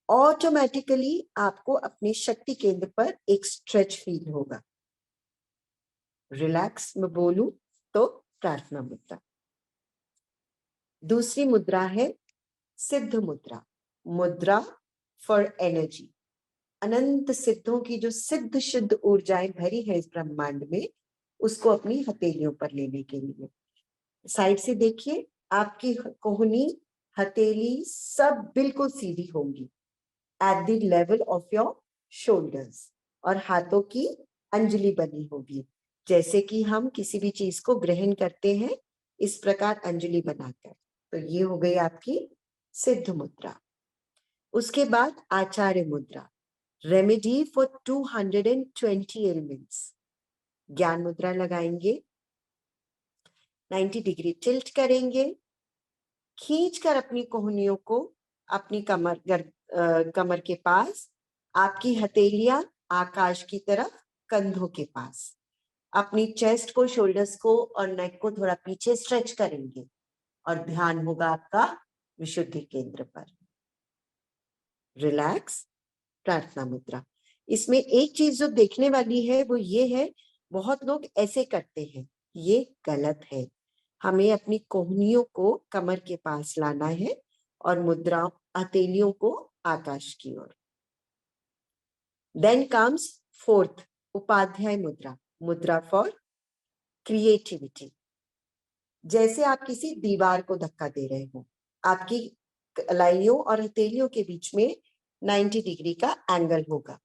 ऑटोमेटिकली आपको अपने शक्ति केंद्र पर एक स्ट्रेच फील होगा। रिलैक्स में बोलूं तो प्रार्थना मुद्रा। दूसरी मुद्रा है सिद्ध मुद्रा, मुद्रा फॉर एनर्जी। अनंत सिद्धों की जो सिद्ध शुद्ध ऊर्जाएं भरी है इस ब्रह्मांड में, उसको अपनी हथेलियों पर लेने के लिए साइड से देखिए, आपकी कोहनी हथेली सब बिल्कुल सीधी होंगी at the level of your shoulders, और हाथों की अंजलि बनी होगी, जैसे कि हम किसी भी चीज को ग्रहण करते हैं इस प्रकार अंजलि बनाकर। तो ये हो गई आपकी सिद्ध मुद्रा। उसके बाद आचार्य मुद्रा, रेमेडी फॉर 220 एलिमेंट्स। ज्ञान मुद्रा लगाएंगे, 90 डिग्री टिल्ट करेंगे, खींचकर अपनी कोहनियों को अपनी कमर के पास, आपकी हथेलियां आकाश की तरफ कंधों के पास, अपनी चेस्ट को, शोल्डर्स को और नेक को थोड़ा पीछे स्ट्रेच करेंगे और ध्यान होगा आपका विशुद्धि केंद्र पर। रिलैक्स, प्रार्थना मुद्रा। इसमें एक चीज जो देखने वाली है वो ये है, बहुत लोग ऐसे करते हैं, ये गलत है। हमें अपनी कोहनियों को कमर के पास लाना है और मुद्रा हथेलियों को आकाश की ओर। देन कम्स फोर्थ, उपाध्याय मुद्रा, मुद्रा फॉर क्रिएटिविटी। जैसे आप किसी दीवार को धक्का दे रहे हो, आपकी कलाइयों और हथेलियों के बीच में 90 डिग्री का एंगल होगा,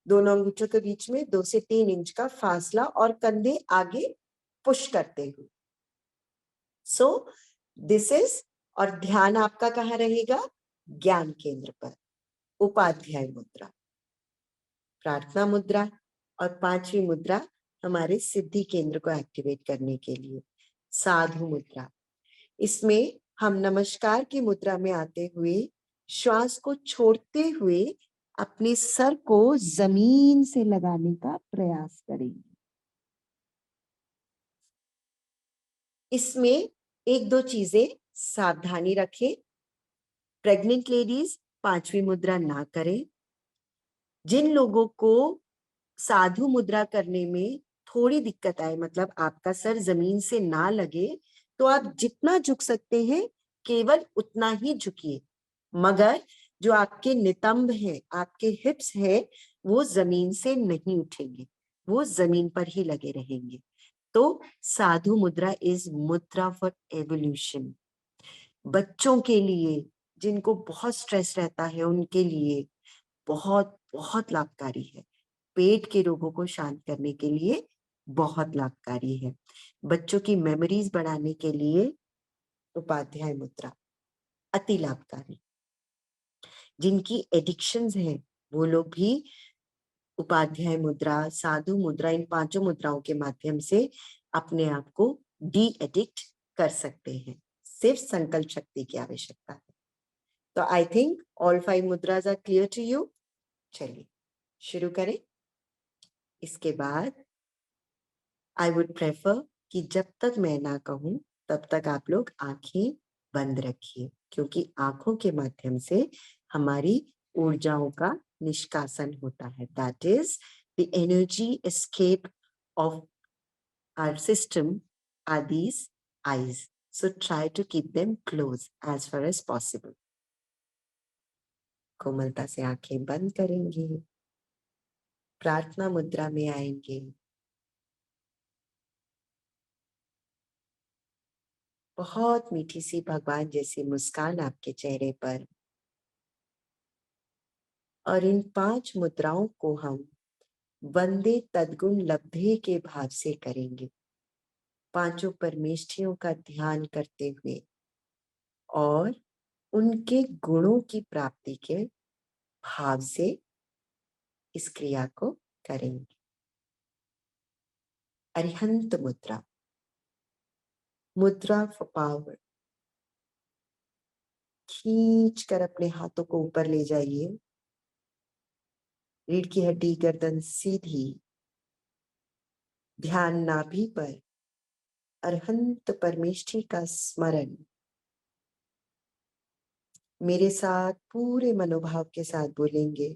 दोनों अंगूठों के बीच में 2 से 3 इंच का फासला और कंधे आगे पुश करते हुए। सो दिस इज, और ध्यान आपका कहाँ रहेगा? ज्ञान केंद्र पर। उपाध्याय मुद्रा, प्रार्थना मुद्रा, और पांचवी मुद्रा हमारे सिद्धि केंद्र को एक्टिवेट करने के लिए, साधु मुद्रा। इसमें हम नमस्कार की मुद्रा में आते हुए श्वास को छोड़ते हुए अपने सर को जमीन से लगाने का प्रयास करेंगे। इसमें एक दो चीजें सावधानी रखें। प्रेग्नेंट लेडीज पांचवी मुद्रा ना करें। जिन लोगों को साधु मुद्रा करने में थोड़ी दिक्कत आए, मतलब आपका सर जमीन से ना लगे, तो आप जितना झुक सकते हैं केवल उतना ही झुकिए, मगर जो आपके नितंब हैं, आपके हिप्स हैं, वो जमीन से नहीं उठेंगे, वो जमीन पर ही लगे रहेंगे। तो साधु मुद्रा इज मुद्रा फॉर एवोल्यूशन। बच्चों के लिए, जिनको बहुत स्ट्रेस रहता है, उनके लिए बहुत बहुत लाभकारी है। पेट के रोगों को शांत करने के लिए बहुत लाभकारी है। बच्चों की मेमोरीज बढ़ाने के लिए उपाध्याय मुद्रा अति लाभकारी। जिनकी एडिक्शंस हैं वो लोग भी उपाध्याय मुद्रा, साधु मुद्रा, इन पांचों मुद्राओं के माध्यम से अपने आप को डी एडिक्ट कर सकते हैं। सिर्फ संकल्प शक्ति की आवश्यकता है। तो आई थिंक ऑल 5 मुद्राज आर क्लियर टू यू। चलिए शुरू करें। इसके बाद आई वुड प्रेफर कि जब तक मैं ना कहूं तब तक आप लोग आंखें बंद रखिए, क्योंकि आंखों के माध्यम से हमारी ऊर्जाओं का निष्कासन होता है। That is the energy escape of our system are these eyes. So try to keep them close as far as possible. कोमलता से आंखें बंद करेंगे, प्रार्थना मुद्रा में आएंगे। बहुत मीठी सी भगवान जैसी मुस्कान आपके चेहरे पर, और इन 5 मुद्राओं को हम वंदे तद्गुण लब्धे के भाव से करेंगे, पांचों परमेष्ठियों का ध्यान करते हुए और उनके गुणों की प्राप्ति के भाव से इस क्रिया को करेंगे। अरिहंत मुद्रा, मुद्रा फॉर पावर। खींच कर अपने हाथों को ऊपर ले जाइए, रीढ़ की हड्डी गर्दन सीधी, ध्यान नाभि पर, अरहंत परमेष्ठी का स्मरण। मेरे साथ पूरे मनोभाव के साथ बोलेंगे,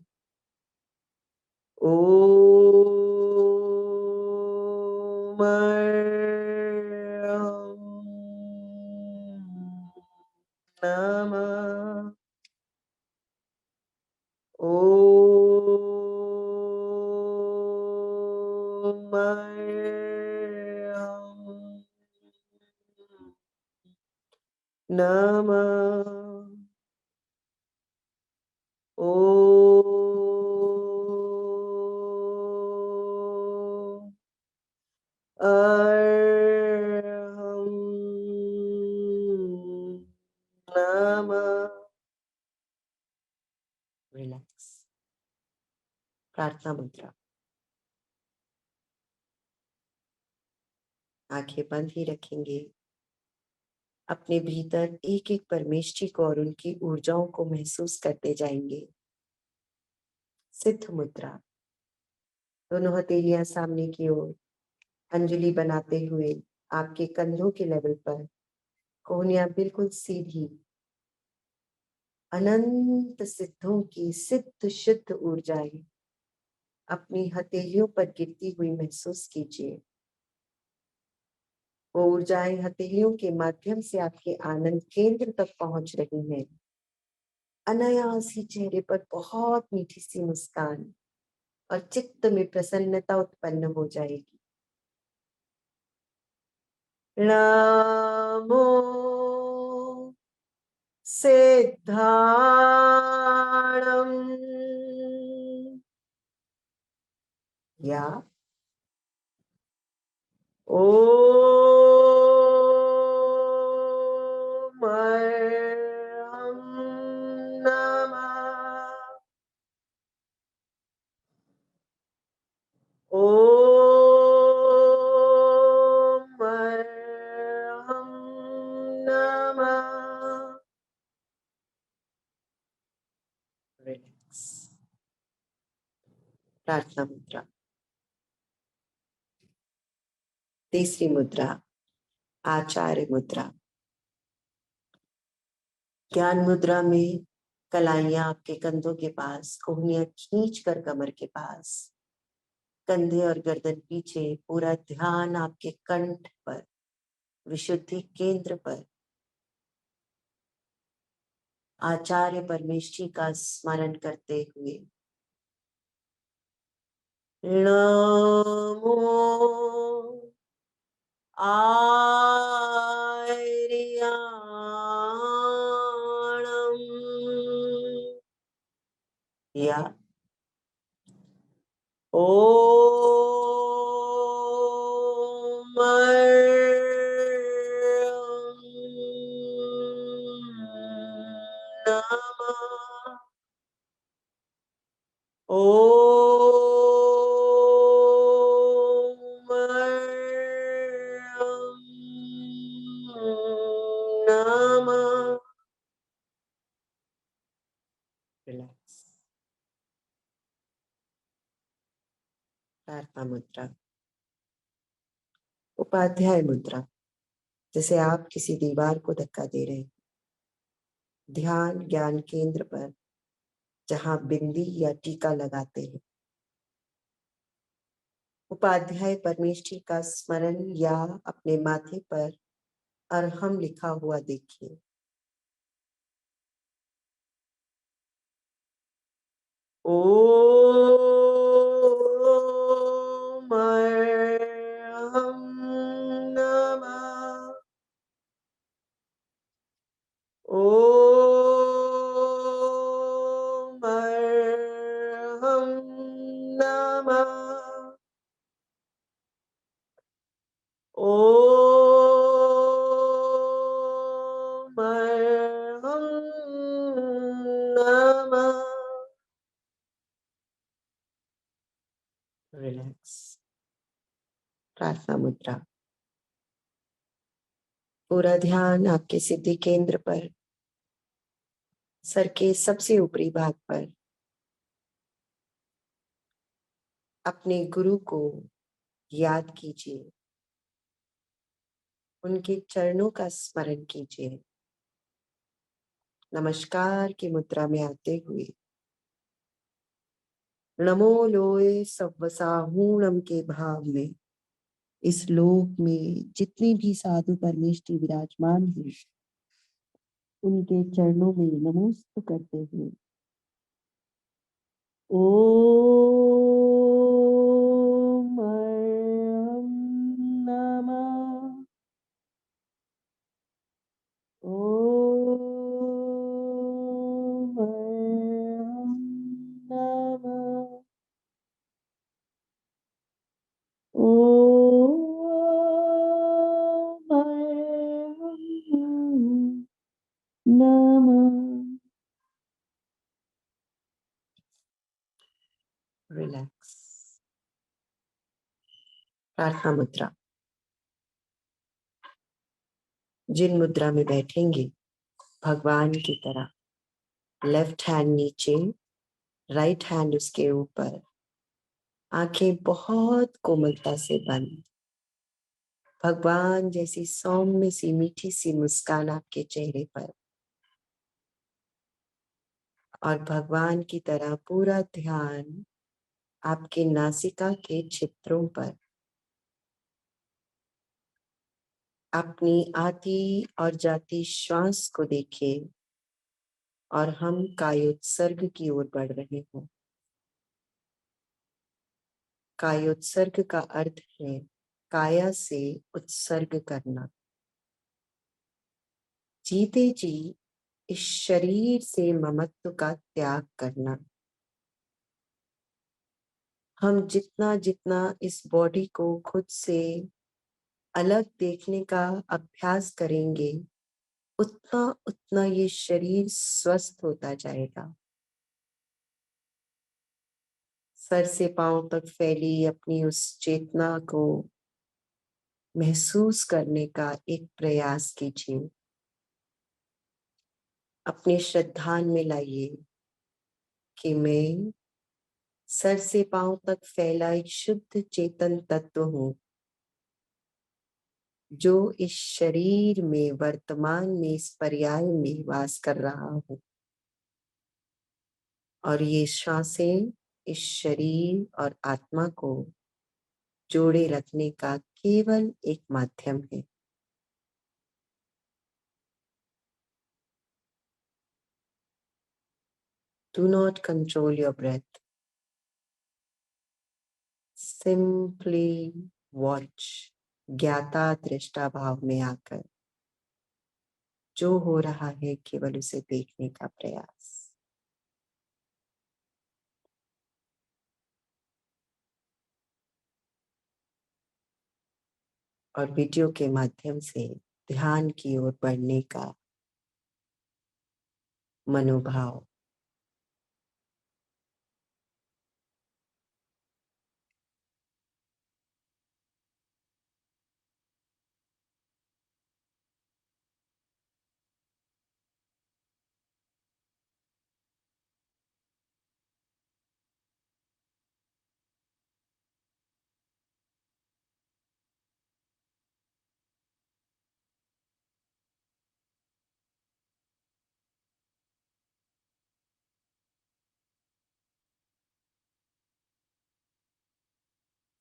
ओम नमः, ओम नमः, ओम अर्हं नमः। रिलैक्स, प्रार्थना मुद्रा, आंखें बंद ही रखेंगे। अपने भीतर एक एक परमेष्ठी को और उनकी ऊर्जाओं को महसूस करते जाएंगे। सिद्ध मुद्रा, दोनों हथेलियां सामने की ओर, अंजलि बनाते हुए आपके कंधों के लेवल पर, कोहनियां बिल्कुल सीधी, अनंत सिद्धों की सिद्ध शुद्ध ऊर्जाएं अपनी हथेलियों पर गिरती हुई महसूस कीजिए। वो ऊर्जाएं हथेलियों के माध्यम से आपके आनंद केंद्र तक पहुंच रही हैं। अनायास ही चेहरे पर बहुत मीठी सी मुस्कान और चित्त में प्रसन्नता उत्पन्न हो जाएगी। नमो सिद्धाणम् या ओम अर्हं नमः। ओम अर्हं नमः। रिलैक्स। प्रार्थना मुद्रा। तीसरी मुद्रा आचार्य मुद्रा। ज्ञान मुद्रा में कलाइयां आपके कंधों के पास, कोहनियां खींच कर कमर के पास, कंधे और गर्दन पीछे, पूरा ध्यान आपके कंठ पर, विशुद्धि केंद्र पर। आचार्य परमेष्ठी का स्मरण करते हुए नमो आर्याणम् या ओम नमः। ओम नमः। रिलैक्स। प्रार्थना मुद्रा। उपाध्याय मुद्रा। जैसे आप किसी दीवार को धक्का दे रहे हैं। ध्यान ज्ञान केंद्र पर, जहां बिंदी या टीका लगाते हैं। उपाध्याय परमेष्ठी का स्मरण या अपने माथे पर अर्हम लिखा हुआ देखिए। ओम अर्हं नमः। ओम अर्हं नमः। ओम अर्हं नमः। रिलैक्स। प्रार्थना मुद्रा। पूरा ध्यान आपके सिद्धि केंद्र पर, सर के सबसे ऊपरी भाग पर। अपने गुरु को याद कीजिए, उनके चरणों का स्मरण कीजिए। नमस्कार की मुद्रा में आते हुए नमो लोय सव्वसाहूणम के भाव में इस लोक में जितनी भी साधु परमेष्ठी विराजमान है, उनके चरणों में नमोस्तु करते हुए ओम अर्हं नमः। ओम अर्हं नमः। ओम अर्हं नमः। रिलैक्स। प्रार्थना मुद्रा। जिन मुद्रा में बैठेंगे भगवान की तरह, लेफ्ट हैंड नीचे, राइट हैंड उसके ऊपर, आंखें बहुत कोमलता से बंद। भगवान जैसी सौम्य सी मीठी सी मुस्कान आपके चेहरे पर। और भगवान की तरह पूरा ध्यान आपके नासिका के छिद्रों पर, अपनी आती और जाती श्वास को देखिए और हम कायोत्सर्ग की ओर बढ़ रहे हैं। कायोत्सर्ग का अर्थ है काया से उत्सर्ग करना। जीते जी इस शरीर से ममत्व का त्याग करना। हम जितना जितना इस बॉडी को खुद से अलग देखने का अभ्यास करेंगे, उतना उतना ये शरीर स्वस्थ होता जाएगा। सर से पांव तक फैली अपनी उस चेतना को महसूस करने का एक प्रयास कीजिए। अपने श्रद्धान में लाइए कि मैं सर से पांव तक फैला एक शुद्ध चेतन तत्व हूँ, जो इस शरीर में वर्तमान में इस पर्याय में वास कर रहा हूँ। और ये श्वासें इस शरीर और आत्मा को जोड़े रखने का केवल एक माध्यम है। Do not control your breath. Simply watch. ज्ञाता दृष्टा भाव में आकर जो हो रहा है केवल उसे देखने का प्रयास। और वीडियो के माध्यम से ध्यान की ओर बढ़ने का मनोभाव।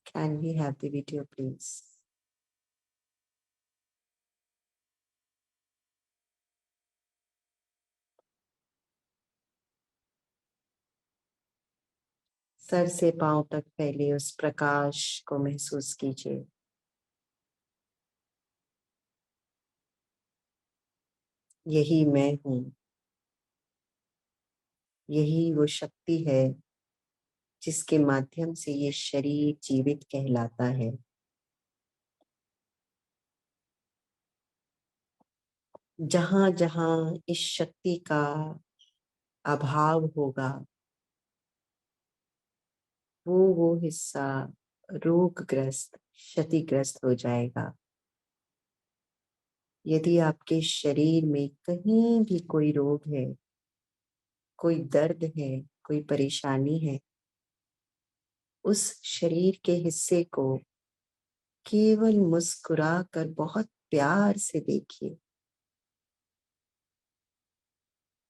Can we have the video, please? Sir से पांव तक फैले उस प्रकाश को महसूस कीजिए। यही मैं हूँ। यही वो शक्ति है जिसके माध्यम से ये शरीर जीवित कहलाता है। जहां जहां इस शक्ति का अभाव होगा, वो हिस्सा रोगग्रस्त, क्षतिग्रस्त हो जाएगा। यदि आपके शरीर में कहीं भी कोई रोग है, कोई दर्द है, कोई परेशानी है, उस शरीर के हिस्से को केवल मुस्कुरा कर बहुत प्यार से देखिए।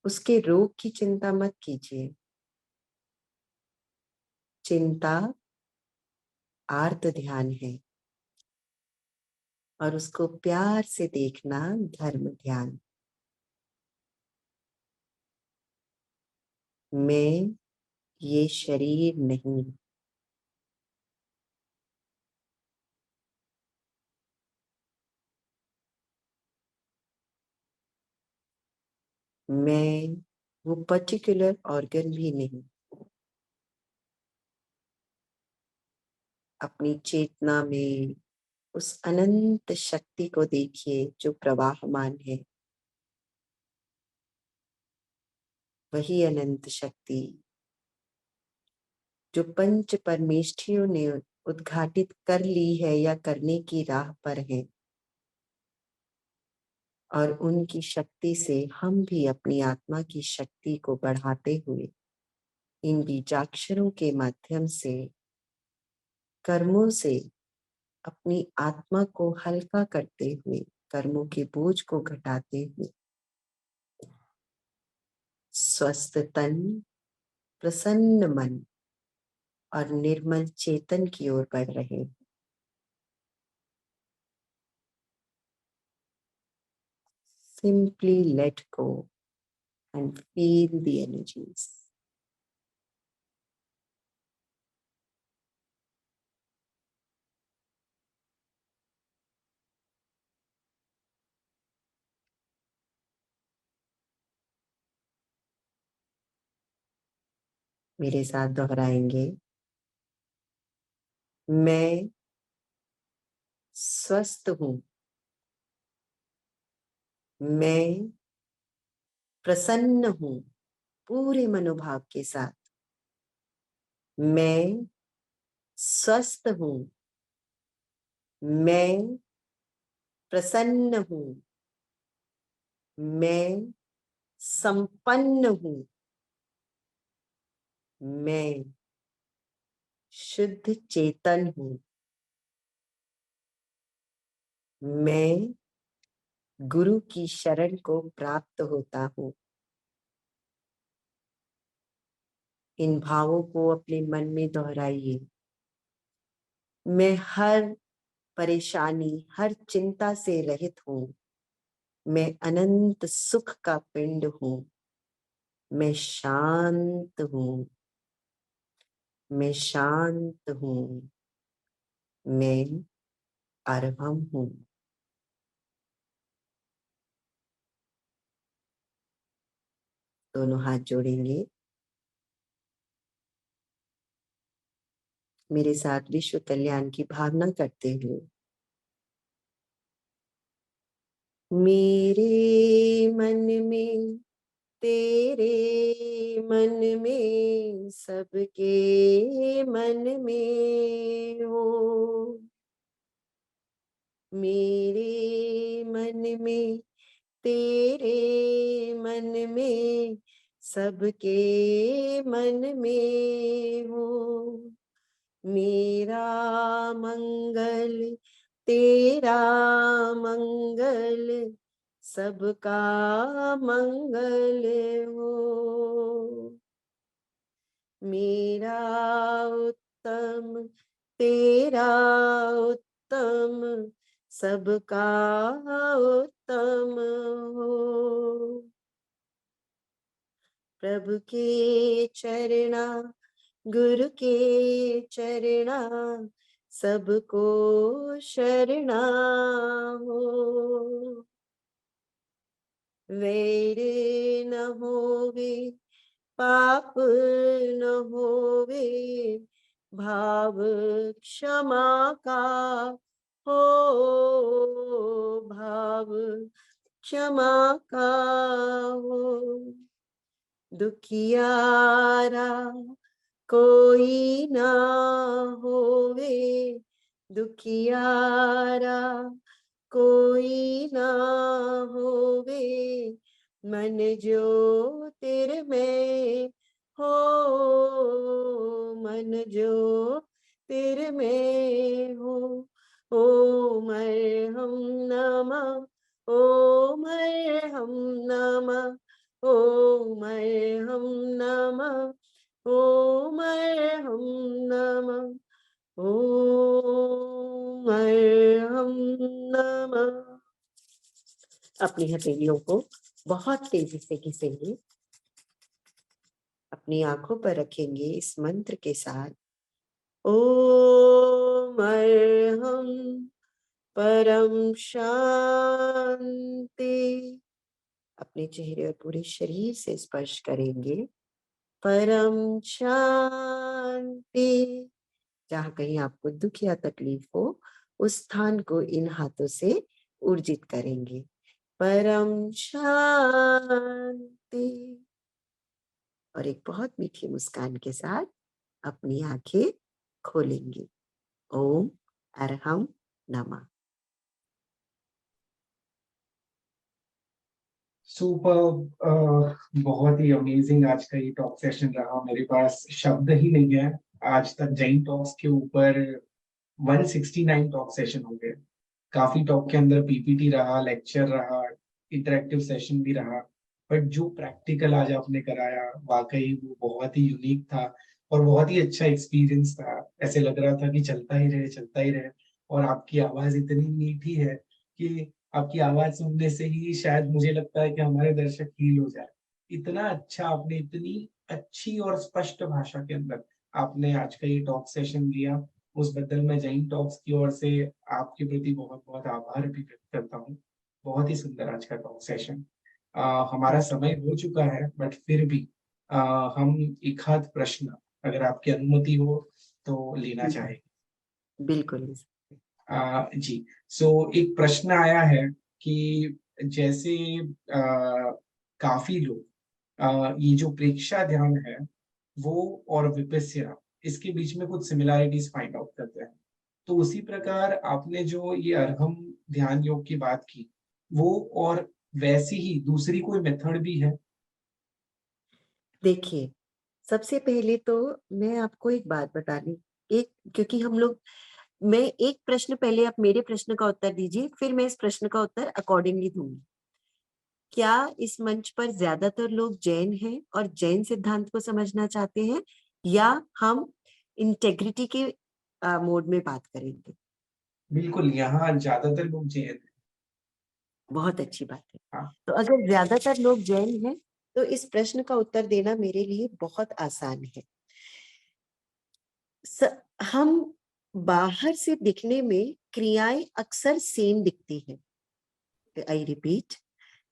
उसके रोग की चिंता मत कीजिए। चिंता आर्त ध्यान है और उसको प्यार से देखना धर्म ध्यान। मैं ये शरीर नहीं। मैं वो पर्टिकुलर ऑर्गन भी नहीं। अपनी चेतना में उस अनंत शक्ति को देखिए जो प्रवाहमान है। वही अनंत शक्ति जो पंच परमेष्ठियों ने उद्घाटित कर ली है या करने की राह पर है। और उनकी शक्ति से हम भी अपनी आत्मा की शक्ति को बढ़ाते हुए इन बीजाक्षरों के माध्यम से, कर्मों से अपनी आत्मा को हल्का करते हुए, कर्मों के बोझ को घटाते हुए स्वस्थ तन, प्रसन्न मन और निर्मल चेतन की ओर बढ़ रहे हैं। Simply let go and feel the energies. मेरे साथ दोहराएंगे। मैं स्वस्थ हूँ, मैं प्रसन्न हूँ पूरे मनोभाव के साथ। मैं स्वस्थ हूँ, मैं प्रसन्न हूँ, मैं संपन्न हूँ, मैं शुद्ध चेतन हूँ, मैं गुरु की शरण को प्राप्त होता हूँ। इन भावों को अपने मन में दोहराइए। मैं हर परेशानी, हर चिंता से रहित हूँ। मैं अनंत सुख का पिंड हूँ। मैं शांत हूँ, मैं शांत हूँ, मैं अरहम हूँ। दोनों हाथ जोड़ेंगे। मेरे साथ विश्व कल्याण की भावना करते हुए, मेरे मन में, तेरे मन में, सबके मन में हो। मेरे मन में, तेरे मन में, सबके मन में हो। मेरा मंगल, तेरा मंगल, सबका मंगल हो। मेरा उत्तम, तेरा उत्तम, सबका उत्तम हो। प्रभु के चरणा, गुरु के चरणा, सबको शरणा हो। वैर न होवे, पाप न होवे, भाव क्षमा का हो। भाव क्षमा का हो। दुखियारा कोई ना होवे, दुखियारा कोई ना होवे, मन जो तेरे में हो। मन जो तेरे में हो। ओम हम नमः, ओम हम नमः, ओम हम नमः, ओम हम नमः, ओम हम नमः। अपनी हथेलियों को बहुत तेजी से घिसेंगे। अपनी आंखों पर रखेंगे इस मंत्र के साथ। ओम हम परम शांति। अपने चेहरे और पूरे शरीर से स्पर्श करेंगे। परम शांति। जहाँ कहीं आपको दुख या तकलीफ हो, उस स्थान को इन हाथों से ऊर्जित करेंगे। परम शांति। और एक बहुत मीठी मुस्कान के साथ अपनी आंखें खोलेंगे। ओम अरहम नमः। सुपर। बहुत ही अमेजिंग आज का ये टॉक सेशन रहा। मेरे पास शब्द ही नहीं है। आज तक जैन टॉक्स के ऊपर 169 टॉक सेशन हो गए। काफी टॉक के अंदर पीपीटी रहा, लेक्चर रहा, इंटरेक्टिव सेशन भी रहा। बट जो प्रैक्टिकल आज आपने कराया वाकई वो बहुत ही यूनिक था और बहुत ही अच्छा एक्सपीरियंस था। ऐसे लग रहा था कि चलता ही रहे चलता ही रहे। और आपकी आवाज इतनी मीठी है कि आपकी आवाज सुनने से ही शायद मुझे लगता है कि हमारे दर्शक हील हो जाए। इतना अच्छा आपने, इतनी अच्छी और स्पष्ट भाषा के अंदर आपने आज का ये टॉक सेशन दिया, उस बदल मैं जैन टॉक्स की ओर से आपके प्रति बहुत बहुत आभार भी व्यक्त करता हूँ। बहुत ही सुंदर आज का टॉक सेशन। हमारा समय हो चुका है, बट फिर भी हम एक आध प्रश्न, अगर आपकी अनुमति हो तो लेना चाहेंगे। बिल्कुल। जी। सो एक प्रश्न आया है कि जैसे काफी लोग ये जो प्रेक्षा ध्यान है वो और विपस्यना, इसके बीच में कुछ सिमिलैरिटीज फाइंड आउट करते हैं। तो उसी प्रकार आपने जो ये अर्हम ध्यान योग की बात की, वो और वैसी ही दूसरी कोई मेथड भी है? देखिए, सबसे पहले तो मैं आपको एक बात बता दूं, एक, क्योंकि हम लोग, मैं एक प्रश्न पहले, आप मेरे प्रश्न का उत्तर दीजिए, फिर मैं इस प्रश्न का उत्तर अकॉर्डिंगली दूंगी। क्या इस मंच पर ज्यादातर लोग जैन हैं और जैन सिद्धांत को समझना चाहते हैं, या हम इंटेग्रिटी के मोड में बात करेंगे? बिल्कुल, यहाँ ज्यादातर लोग जैन हैं। बहुत अच्छी बात है। हाँ। तो अगर ज्यादातर लोग जैन हैं तो इस प्रश्न का उत्तर देना मेरे लिए बहुत आसान है। हम बाहर से दिखने में क्रियाएं अक्सर सेम दिखती हैं। आई रिपीट,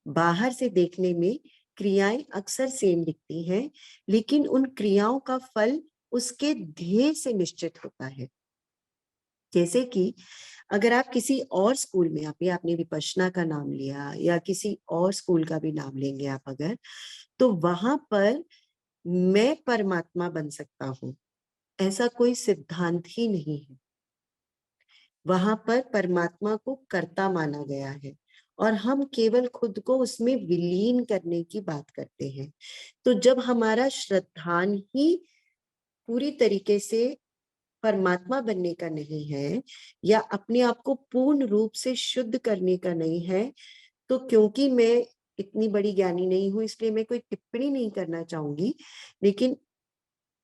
बाहर से देखने में क्रियाएं अक्सर सेम दिखती हैं, लेकिन उन क्रियाओं का फल उसके ध्येय से निश्चित होता है। जैसे कि अगर आप किसी और स्कूल में, आपने विपश्यना का नाम लिया या किसी और स्कूल का भी नाम लेंगे आप अगर, तो वहां पर मैं परमात्मा बन सकता हूं, ऐसा कोई सिद्धांत ही नहीं है। वहां पर परमात्मा को कर्ता माना गया है और हम केवल खुद को उसमें विलीन करने की बात करते हैं। तो जब हमारा श्रद्धान ही पूरी तरीके से परमात्मा बनने का नहीं है या अपने आप को पूर्ण रूप से शुद्ध करने का नहीं है, तो क्योंकि मैं इतनी बड़ी ज्ञानी नहीं हूं इसलिए मैं कोई टिप्पणी नहीं करना चाहूंगी, लेकिन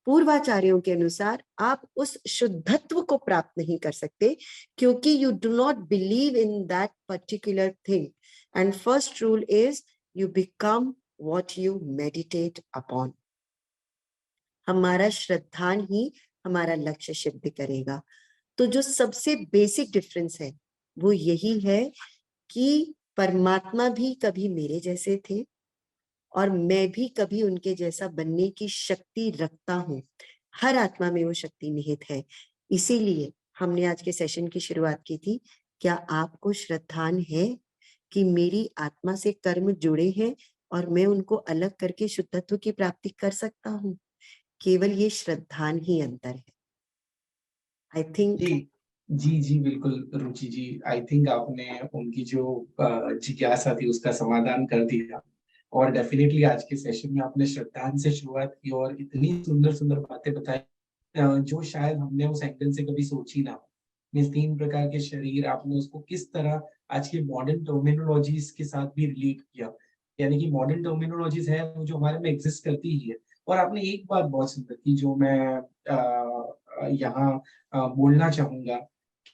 पूर्वाचार्यों के अनुसार आप उस शुद्धत्व को प्राप्त नहीं कर सकते, क्योंकि you do not believe in that particular thing. And first rule is you become what you meditate upon. हमारा श्रद्धान ही हमारा लक्ष्य सिद्ध करेगा। तो जो सबसे बेसिक डिफरेंस है वो यही है कि परमात्मा भी कभी मेरे जैसे थे और मैं भी कभी उनके जैसा बनने की शक्ति रखता हूँ। हर आत्मा में वो शक्ति निहित है। इसीलिए हमने आज के सेशन की शुरुआत की थी, क्या आपको श्रद्धान है कि मेरी आत्मा से कर्म जुड़े हैं और मैं उनको अलग करके शुद्धत्व की प्राप्ति कर सकता हूँ? केवल ये श्रद्धान ही अंतर है। I think. जी जी जी, बिल्कुल रुचि जी, आई थिंक आपने उनकी जो जिज्ञासा थी उसका समाधान कर दिया। और डेफिनेटली आज के सेशन में आपने श्रद्धांजलि से शुरुआत की और इतनी सुंदर सुंदर बातें बताई जो शायद हमने उस एंगल से कभी सोची ना हो। मीन्स 3 प्रकार के शरीर, आपने उसको किस तरह आज की मॉडर्न टर्मिनोलॉजीज के साथ भी रिलेट किया। यानी कि मॉडर्न टर्मिनोलॉजीज है वो जो हमारे में एग्जिस्ट करती ही है। और आपने एक बात बहुत सुंदर की जो मैं यहाँ बोलना चाहूंगा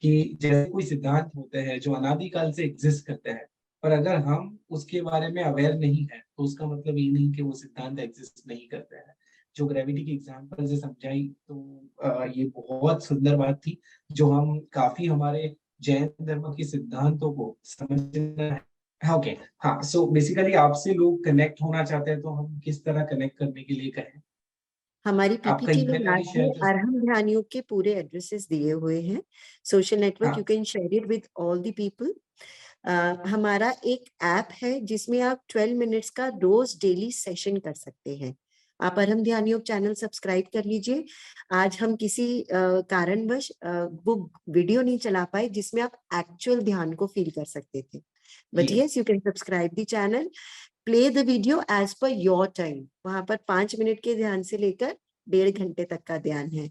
कि जैसे कोई सिद्धांत होते हैं जो अनादिकाल से एग्जिस्ट करते हैं, पर अगर हम उसके बारे में अवेयर नहीं है तो उसका मतलब ये नहीं कि वो सिद्धांत एग्जिस्ट नहीं करते हैं। जो ग्रेविटी की एग्जांपल से समझाई, तो ये बहुत सुंदर बात थी जो हम काफी हमारे जैन धर्म के सिद्धांतों को समझना है। ओके। हाँ, सो बेसिकली आपसे लोग कनेक्ट होना चाहते हैं तो हम किस तरह कनेक्ट करने के लिए कहें? हमारी आपका पीपीटी में ईमेल आईडी लास्ट में शेयर कर सकते अरहम ध्यान योग के पूरे एड्रेसेस दिए हुए हैं। सोशल हैं? नेटवर्क, यू हाँ। Can share it with all the people. हमारा एक ऐप है जिसमें आप 12 मिनट्स का रोज डेली सेशन कर सकते हैं। आप अरहम ध्यान योग चैनल सब्सक्राइब कर लीजिए। आज हम किसी कारणवश वो वीडियो नहीं चला पाए जिसमें आप एक्चुअल ध्यान को फील कर सकते थे, बट जी। Yes, you can subscribe the channel, play the video as per your time. वहां पर 5 मिनट के ध्यान से लेकर 1.5 घंटे तक का ध्यान है,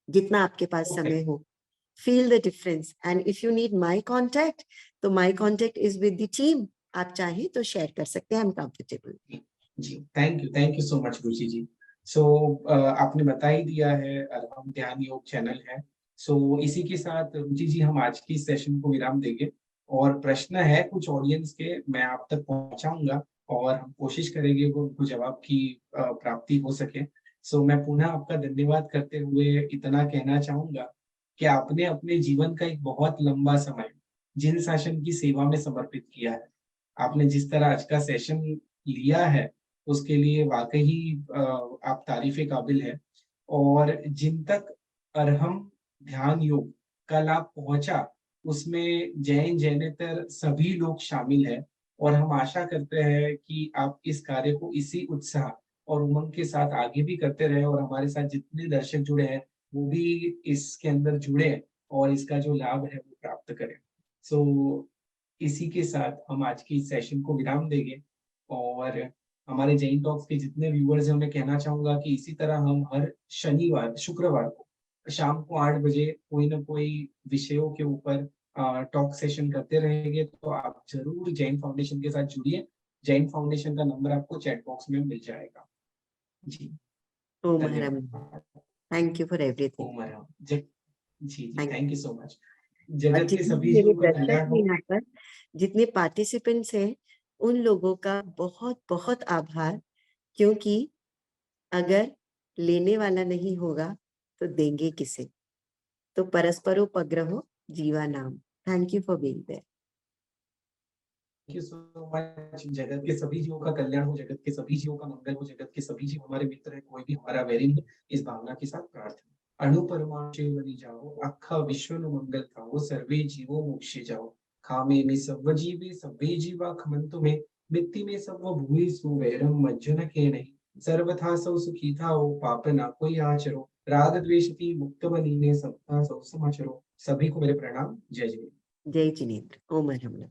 जितना आपके पास ओके। समय हो। Feel the difference. And if you need my contact, तो my contact is with the team. आप चाहें तो शेयर कर सकते हैं, आई एम कंफर्टेबल। जी, thank you so much Ruchi ji. So आपने बता ही दिया है, हम ध्यान योग चैनल है। सो इसी के साथ रुचि जी हम आज की सेशन को विराम देंगे, और प्रश्न है कुछ ऑडियंस के, मैं आप तक पहुंचाऊंगा और हम कोशिश करेंगे वो उनको जवाब की प्राप्ति हो सके। सो मैं पुनः आपका धन्यवाद करते हुए इतना कहना चाहूंगा कि आपने अपने जीवन का एक बहुत लंबा समय जिन शासन की सेवा में समर्पित किया है। आपने जिस तरह आज का सेशन लिया है उसके लिए वाकई आप तारीफ़े काबिल है। और जिन तक अरहम ध्यान योग का लाभ पहुंचा उसमें जैन जैनेतर सभी लोग शामिल हैं, और हम आशा करते हैं कि आप इस कार्य को इसी उत्साह और उमंग के साथ आगे भी करते रहे, और हमारे साथ जितने दर्शक जुड़े हैं वो भी इसके अंदर जुड़े और इसका जो लाभ है वो प्राप्त करें। सो इसी के साथ हम आज की इस सेशन को विराम देंगे, और हमारे जैन टॉक्स के जितने व्यूअर्स हैं उन्हें कहना चाहूंगा कि इसी तरह हम हर शनिवार शुक्रवार को शाम को 8 बजे कोई ना कोई विषयों के ऊपर टॉक सेशन करते रहेंगे। तो आप जरूर जैन फाउंडेशन के साथ जुड़िए। जैन फाउंडेशन का नंबर आपको चैट बॉक्स में मिल जाएगा। जी, ओम हरम, धन्यवाद। Thank you for everything. Om Arham. जी जी, thank thank you so much. और जगत के जितने भी सभी मेरे जीवों का दर्शक कल्याण हैं हो। यहाँ पर, जितने पार्टिसिपेंट्स हैं, उन लोगों का बहुत बहुत आभार, क्योंकि अगर लेने वाला नहीं होगा तो देंगे किसे। तो परस्परोपग्रहो जीवा नाम। Thank you for being there. Thank you so much. जगत के सभी जीवों का कल्याण हो, जगत के सभी जीवों का मंगल हो, जगत के सभी जीव हमारे मित्र हैं, कोई भी हमारा वैरी नहीं, इस भावना के साथ प्रार्थना। अणु परमाणु बनी जाओ, आखा विश्व नु मंगल खाओ, सर्वे जीवो मोक्षे जाओ। खामे में सर्व जीवे सभे जीवा खमंतु में, मित्ति में सर्व भूरि सु वैरम मज्जन के नहीं। सर्वथा सौ सुखी थाओ, पाप ना कोई आचरो, राग द्वेषति मुक्त बनी ने सबका सौ समाचरो। सभी को मेरे प्रणाम। जय जय। जय जिनेन्द्र। ओम हरम।